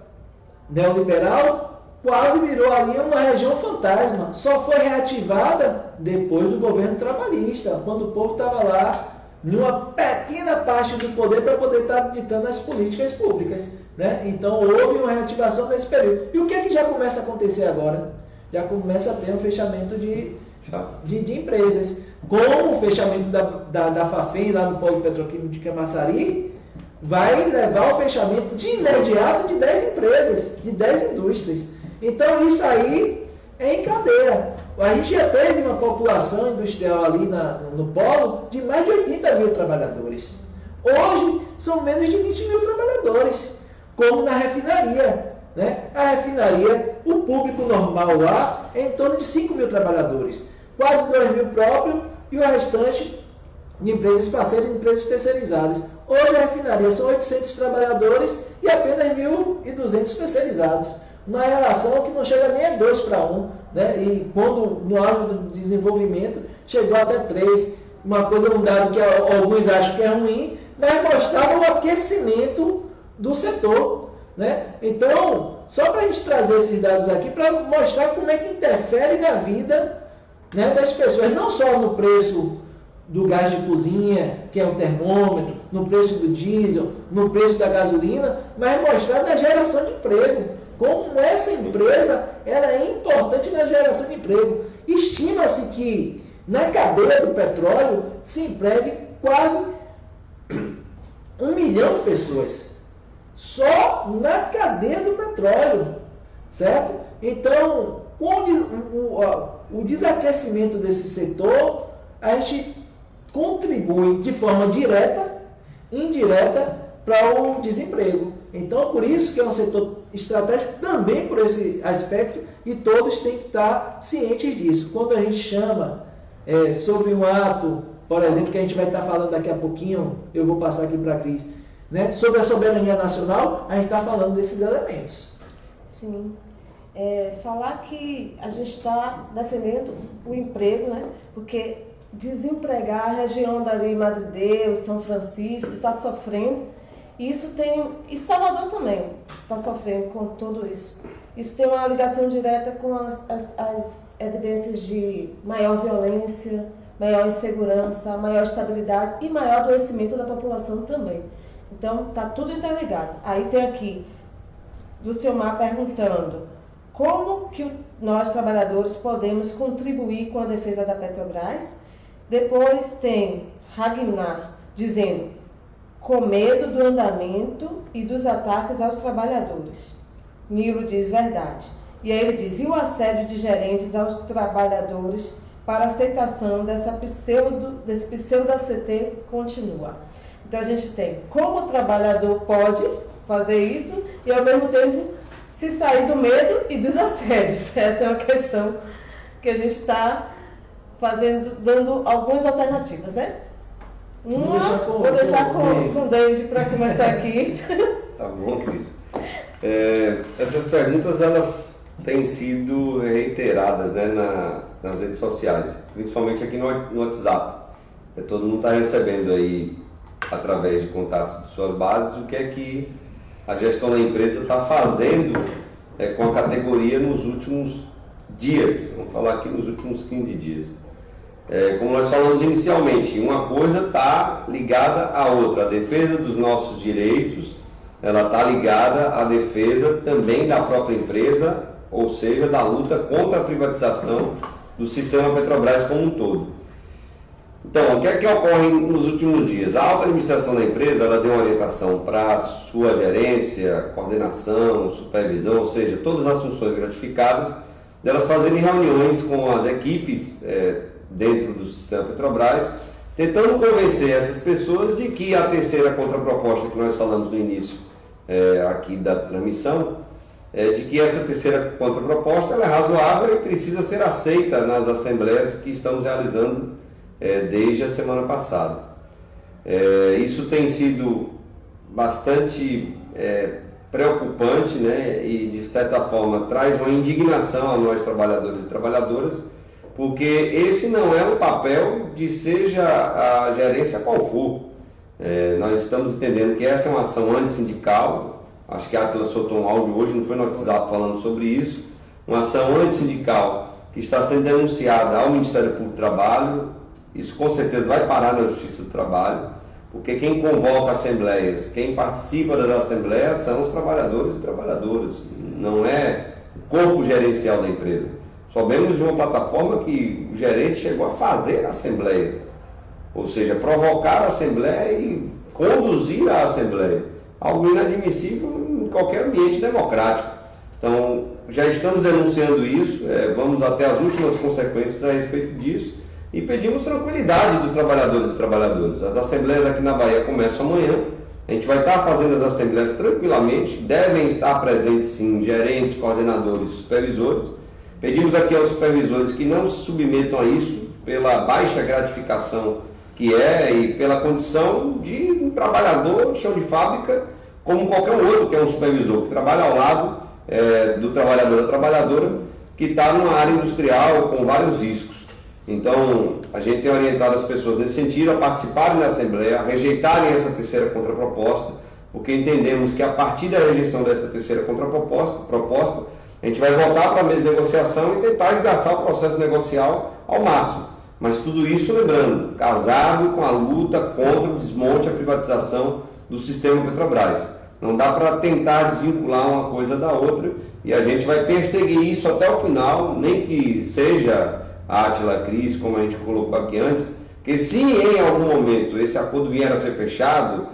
neoliberal, quase virou ali uma região fantasma. Só foi reativada depois do governo trabalhista, quando o povo estava lá numa pequena parte do poder para poder estar ditando as políticas públicas. Né? Então houve uma reativação nesse período. E o que é que já começa a acontecer agora? Já começa a ter um fechamento de empresas. Como o fechamento da Fafem lá no Polo Petroquímico de Camaçari vai levar ao fechamento de imediato de 10 empresas, de 10 indústrias. Então isso aí é em cadeia. A gente já teve uma população industrial ali no polo de mais de 80 mil trabalhadores. Hoje são menos de 20 mil trabalhadores, como na refinaria. Né? A refinaria, o público normal lá é em torno de 5 mil trabalhadores. Quase 2 mil próprios e o restante de empresas parceiras e empresas terceirizadas. Hoje a refinaria são 800 trabalhadores e apenas 1.200 terceirizados. Uma relação que não chega nem a 2 para 1. Né? E quando no ano do desenvolvimento chegou até 3. Uma coisa, um dado que alguns acham que é ruim, mas mostrava o aquecimento do setor. Né? Então, só para a gente trazer esses dados aqui, para mostrar como é que interfere na vida, né, das pessoas, não só no preço do gás de cozinha, que é o termômetro, no preço do diesel, no preço da gasolina, mas mostrar na geração de emprego, como essa empresa ela é importante na geração de emprego. Estima-se que na cadeia do petróleo se empregue quase 1 milhão de pessoas, só na cadeia do petróleo, certo? Então, com o desaquecimento desse setor, a gente contribui de forma direta, indireta, para o desemprego. Então, por isso que é um setor estratégico também por esse aspecto e todos têm que estar cientes disso. Quando a gente chama sobre um ato, por exemplo, que a gente vai estar falando daqui a pouquinho, eu vou passar aqui para a Cris, né, sobre a soberania nacional, a gente está falando desses elementos. Sim. Falar que a gente está defendendo o emprego, né? Porque desempregar a região dali, Madre Deus, São Francisco, está sofrendo. E Salvador também está sofrendo com tudo isso. Isso tem uma ligação direta com as evidências de maior violência, maior insegurança, maior estabilidade e maior adoecimento da população também. Então, está tudo interligado. Aí tem aqui, Dulciomar perguntando, como que nós, trabalhadores, podemos contribuir com a defesa da Petrobras? Depois tem Ragnar dizendo, com medo do andamento e dos ataques aos trabalhadores. Nilo diz verdade. E aí ele diz, e o assédio de gerentes aos trabalhadores para aceitação desse pseudo-ACT continua. Então a gente tem como o trabalhador pode fazer isso e ao mesmo tempo se sair do medo e dos assédios. Essa é uma questão que a gente está dando algumas alternativas, né? Vou deixar com o David para começar aqui. Tá bom, Cris. Essas perguntas elas têm sido reiteradas, né, nas redes sociais, principalmente aqui no WhatsApp. Todo mundo está recebendo aí, através de contatos de suas bases, o que é que a gestão da empresa está fazendo com a categoria nos últimos dias, vamos falar aqui nos últimos 15 dias. Como nós falamos inicialmente, uma coisa está ligada à outra. A defesa dos nossos direitos, ela está ligada à defesa também da própria empresa, ou seja, da luta contra a privatização do sistema Petrobras como um todo. Então, o que é que ocorre nos últimos dias? A alta administração da empresa, ela deu uma orientação para a sua gerência, coordenação, supervisão, ou seja, todas as funções gratificadas, delas fazerem reuniões com as equipes dentro do sistema Petrobras, tentando convencer essas pessoas de que a terceira contraproposta que nós falamos no início aqui da transmissão, de que essa terceira contraproposta ela é razoável e precisa ser aceita nas assembleias que estamos realizando desde a semana passada. Isso tem sido bastante preocupante, né, e de certa forma traz uma indignação a nós trabalhadores e trabalhadoras, porque esse não é o papel de seja a gerência qual for. Nós estamos entendendo que essa é uma ação antissindical, acho que a Átila soltou um áudio hoje, não foi no WhatsApp falando sobre isso, uma ação antissindical que está sendo denunciada ao Ministério Público do Trabalho Isso com certeza vai parar na Justiça do Trabalho, porque quem convoca assembleias, quem participa das assembleias são os trabalhadores e trabalhadoras, não é o corpo gerencial da empresa. Soubemos de uma plataforma que o gerente chegou a fazer a assembleia, ou seja, provocar a assembleia e conduzir a assembleia, algo inadmissível em qualquer ambiente democrático. Então, já estamos denunciando isso, vamos até as últimas consequências a respeito disso e pedimos tranquilidade dos trabalhadores e trabalhadoras. As assembleias aqui na Bahia começam amanhã, a gente vai estar fazendo as assembleias tranquilamente, devem estar presentes sim gerentes, coordenadores, supervisores. Pedimos aqui aos supervisores que não se submetam a isso pela baixa gratificação que é e pela condição de um trabalhador de chão de fábrica como qualquer outro que é um supervisor, que trabalha ao lado do trabalhador ou trabalhadora que está numa área industrial com vários riscos. Então, a gente tem orientado as pessoas nesse sentido a participarem da Assembleia, a rejeitarem essa terceira contraproposta, porque entendemos que a partir da rejeição dessa terceira contraproposta, a gente vai voltar para a mesa de negociação e tentar esgaçar o processo negocial ao máximo. Mas tudo isso, lembrando, casado com a luta contra o desmonte e a privatização do sistema Petrobras. Não dá para tentar desvincular uma coisa da outra e a gente vai perseguir isso até o final, nem que seja a Átila Cris, como a gente colocou aqui antes, que se em algum momento esse acordo vier a ser fechado,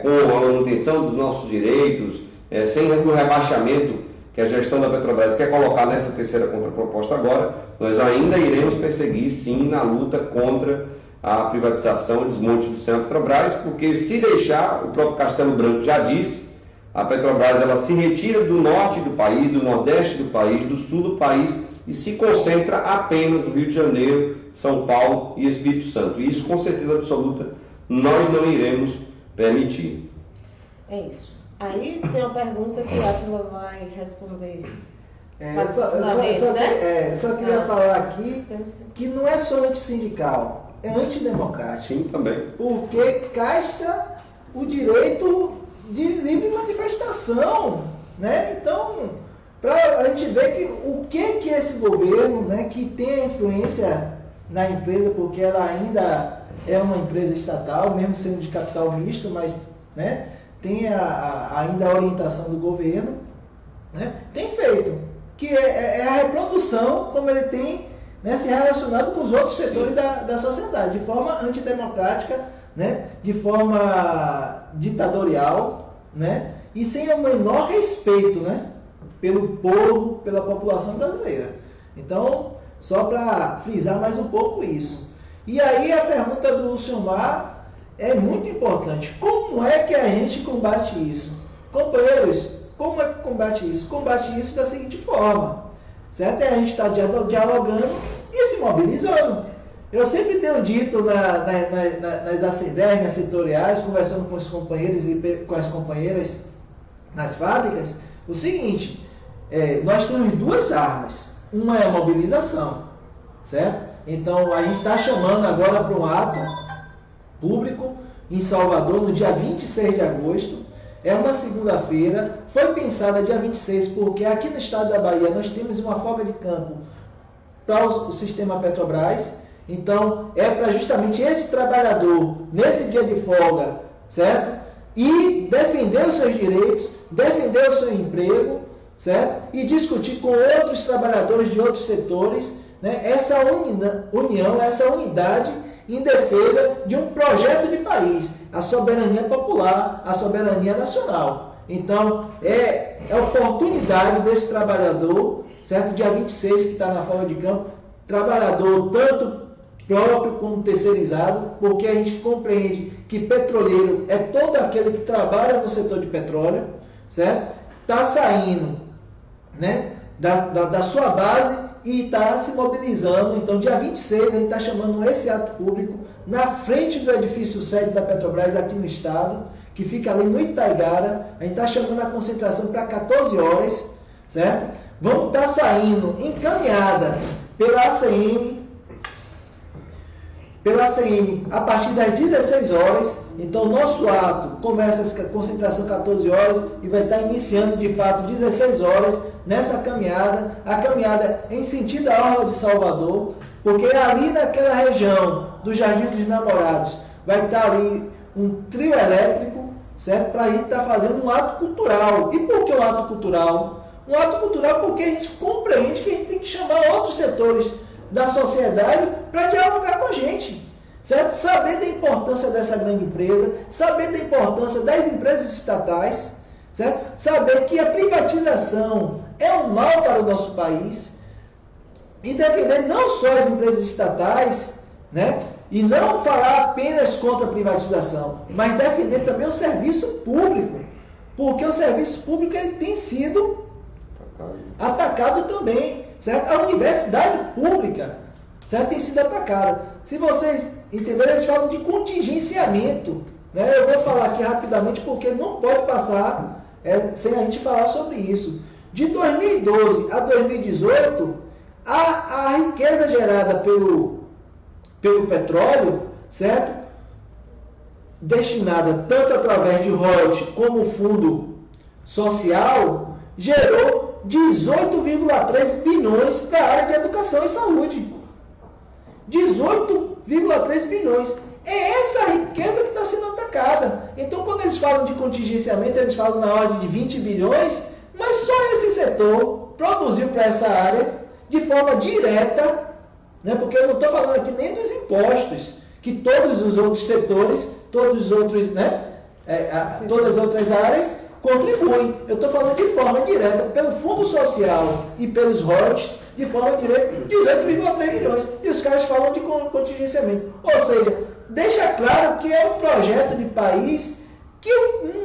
com a manutenção dos nossos direitos, sem o rebaixamento que a gestão da Petrobras quer colocar nessa terceira contraproposta agora, nós ainda iremos perseguir sim na luta contra a privatização e desmonte do sistema Petrobras, porque se deixar, o próprio Castelo Branco já disse, a Petrobras ela se retira do norte do país, do nordeste do país, do sul do país e se concentra apenas no Rio de Janeiro, São Paulo e Espírito Santo. E isso, com certeza absoluta, nós não iremos permitir. É isso. Aí tem uma pergunta que a Átila vai responder. Só queria falar aqui que não é só antissindical, é antidemocrático. Sim, também. Porque casta o direito de livre manifestação, né? Então, para a gente ver o que esse governo, né, que tem a influência na empresa, porque ela ainda é uma empresa estatal, mesmo sendo de capital misto, mas, né, tem ainda a orientação do governo, né, tem feito, que é a reprodução, como ele tem, né, se relacionado com os outros setores da sociedade, de forma antidemocrática, né, de forma ditatorial, né, e sem o menor respeito, né, pelo povo, pela população brasileira. Então, só para frisar mais um pouco isso. E aí a pergunta do Silmar é muito importante. Como é que a gente combate isso? Companheiros, como é que combate isso? Combate isso da seguinte forma, certo? A gente está dialogando e se mobilizando. Eu sempre tenho dito nas assembleias, nas setoriais, conversando com os companheiros e com as companheiras nas fábricas, o seguinte, nós temos duas armas. Uma é a mobilização, certo? Então a gente está chamando agora para um ato público em Salvador no dia 26 de agosto. É uma segunda-feira, foi pensada dia 26 porque aqui no estado da Bahia nós temos uma folga de campo para o sistema Petrobras. Então é para justamente esse trabalhador, nesse dia de folga, certo? E defender os seus direitos, defender o seu emprego, certo? E discutir com outros trabalhadores de outros setores, né, essa união, essa unidade em defesa de um projeto de país, a soberania popular, a soberania nacional. Então, é a oportunidade desse trabalhador, certo? Dia 26, que está na folga de campo, trabalhador tanto próprio como terceirizado, porque a gente compreende que petroleiro é todo aquele que trabalha no setor de petróleo, certo? Está saindo, né, da sua base e está se mobilizando. Então, dia 26, a gente está chamando esse ato público na frente do edifício sede da Petrobras aqui no estado, que fica ali no Itaigara. A gente está chamando a concentração para 14 horas, certo? Vamos estar saindo encaminhada pela ACM a partir das 16 horas. Então, nosso ato começa a concentração 14 horas e vai estar iniciando, de fato, 16 horas nessa caminhada. A caminhada em sentido à Orla de Salvador, porque ali naquela região do Jardim dos Namorados, vai estar ali um trio elétrico, certo? Para a gente estar fazendo um ato cultural. E por que um ato cultural? Um ato cultural porque a gente compreende que a gente tem que chamar outros setores da sociedade para dialogar com a gente, certo? Saber da importância dessa grande empresa, saber da importância das empresas estatais, certo? Saber que a privatização é um mal para o nosso país e defender não só as empresas estatais, né? E não falar apenas contra a privatização, mas defender também o serviço público, porque o serviço público ele tem sido atacado também, certo? A universidade pública, certo? Tem sido atacada. Se vocês entenderem, eles falam de contingenciamento, né? Eu vou falar aqui rapidamente porque não pode passar sem a gente falar sobre isso. De 2012 a 2018, a riqueza gerada pelo petróleo, certo? Destinada tanto através de royalties como fundo social, gerou 18,3 bilhões para a área de educação e saúde. 18,3 bilhões. É essa a riqueza que está sendo atacada. Então, quando eles falam de contingenciamento, eles falam na ordem de 20 bilhões, mas só esse setor produziu para essa área de forma direta, né? Porque eu não estou falando aqui nem dos impostos, que todos os outros setores, todos os outros, né? Todas as outras áreas contribuem. Eu estou falando de forma direta pelo Fundo Social e pelos royalties, de forma direta, 18,3 milhões. E os caras falam de contingenciamento. Ou seja, deixa claro que é um projeto de país que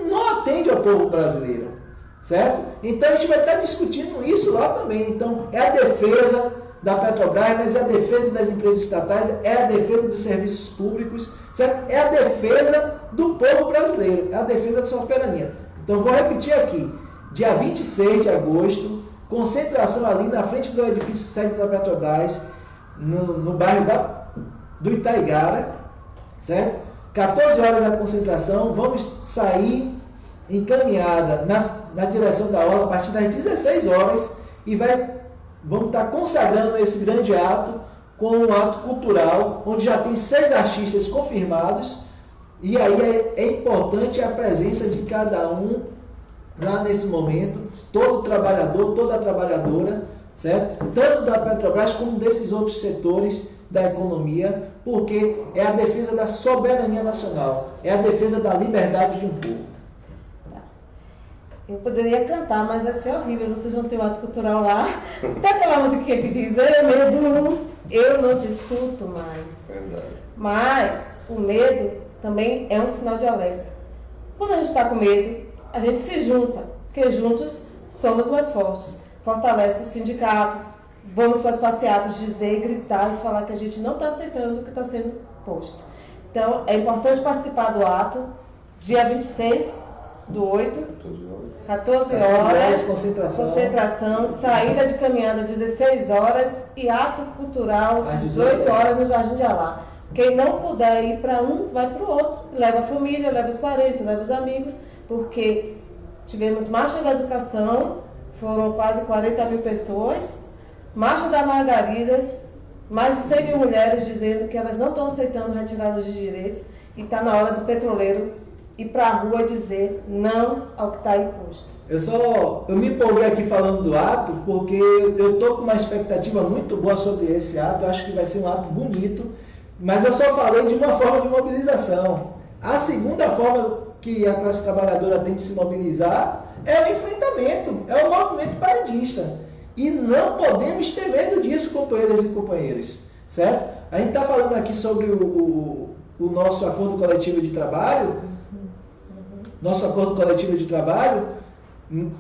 não atende ao povo brasileiro. Certo? Então a gente vai estar discutindo isso lá também. Então é a defesa da Petrobras, mas é a defesa das empresas estatais, é a defesa dos serviços públicos, certo? É a defesa do povo brasileiro, é a defesa da soberania. Então vou repetir aqui, dia 26 de agosto, concentração ali na frente do edifício sede da Petrobras, no bairro do Itaigara, certo? 14 horas a concentração, vamos sair encaminhada na direção da aula a partir das 16 horas e vamos estar consagrando esse grande ato com um ato cultural, onde já tem 6 artistas confirmados, e aí é importante a presença de cada um lá nesse momento, todo trabalhador, toda trabalhadora, certo? Tanto da Petrobras como desses outros setores da economia, porque é a defesa da soberania nacional, é a defesa da liberdade de um povo. Eu poderia cantar, mas vai ser horrível, vocês vão ter um ato cultural lá. Tem aquela musiquinha que diz, medo, eu não te escuto mais. Verdade. Mas o medo também é um sinal de alerta. Quando a gente está com medo, a gente se junta, porque juntos somos mais fortes. Fortalece os sindicatos, vamos para as passeatas dizer, gritar e falar que a gente não está aceitando o que está sendo posto. Então, é importante participar do ato, dia 26/8, 14 horas, concentração, saída de caminhada 16 horas e ato cultural 18 horas no Jardim de Alá. Quem não puder ir para um, vai para o outro. Leva a família, leva os parentes, leva os amigos, porque tivemos marcha da educação, foram quase 40 mil pessoas, marcha da Margaridas, mais de 100 mil mulheres dizendo que elas não estão aceitando retirada de direitos e está na hora do petroleiro ir para a rua dizer não ao que está imposto. Eu me empolguei aqui falando do ato, porque eu estou com uma expectativa muito boa sobre esse ato, eu acho que vai ser um ato bonito, mas eu só falei de uma forma de mobilização. A segunda forma que a classe trabalhadora tem de se mobilizar é o enfrentamento, é o movimento paredista. E não podemos ter medo disso, companheiras e companheiros, certo? A gente está falando aqui sobre o nosso acordo coletivo de trabalho,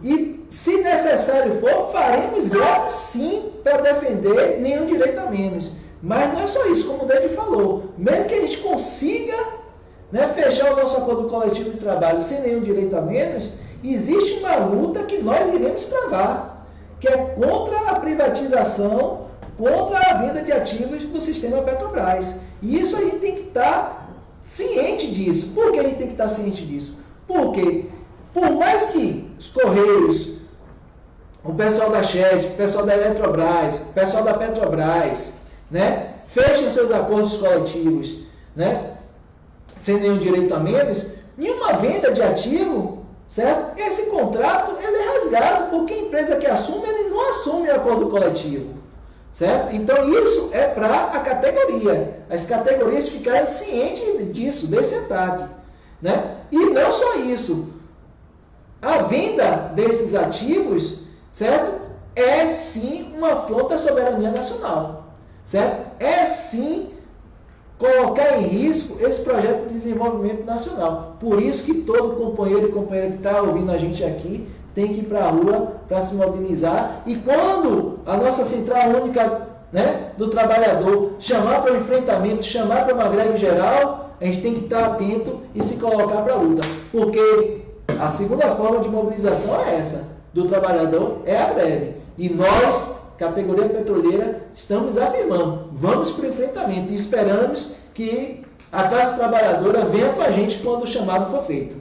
e se necessário for, faremos greve sim para defender nenhum direito a menos. Mas não é só isso, como o David falou, mesmo que a gente consiga, né, fechar o nosso acordo coletivo de trabalho sem nenhum direito a menos, existe uma luta que nós iremos travar, que é contra a privatização, contra a venda de ativos do sistema Petrobras. E isso a gente tem que estar ciente disso. Por que a gente tem que estar ciente disso? Porque, por mais que os Correios, o pessoal da Chesf, o pessoal da Eletrobras, o pessoal da Petrobras, né, fechem seus acordos coletivos, né? Sem nenhum direito a menos, nenhuma venda de ativo, certo? Esse contrato ele é rasgado, porque a empresa que assume, ele não assume o acordo coletivo, certo? Então isso é para a categoria, as categorias ficarem cientes disso, desse ataque, né? E não só isso, a venda desses ativos, certo? É sim uma afronta à soberania nacional, certo? É sim colocar em risco esse projeto de desenvolvimento nacional. Por isso que todo companheiro e companheira que está ouvindo a gente aqui tem que ir para a rua para se mobilizar. E quando a nossa Central Única, né, do Trabalhador chamar para o enfrentamento, chamar para uma greve geral, a gente tem que estar atento e se colocar para a luta. Porque a segunda forma de mobilização é essa, do trabalhador, é a greve. E nós, categoria petroleira, estamos afirmando, vamos para o enfrentamento e esperamos que a classe trabalhadora venha com a gente quando o chamado for feito.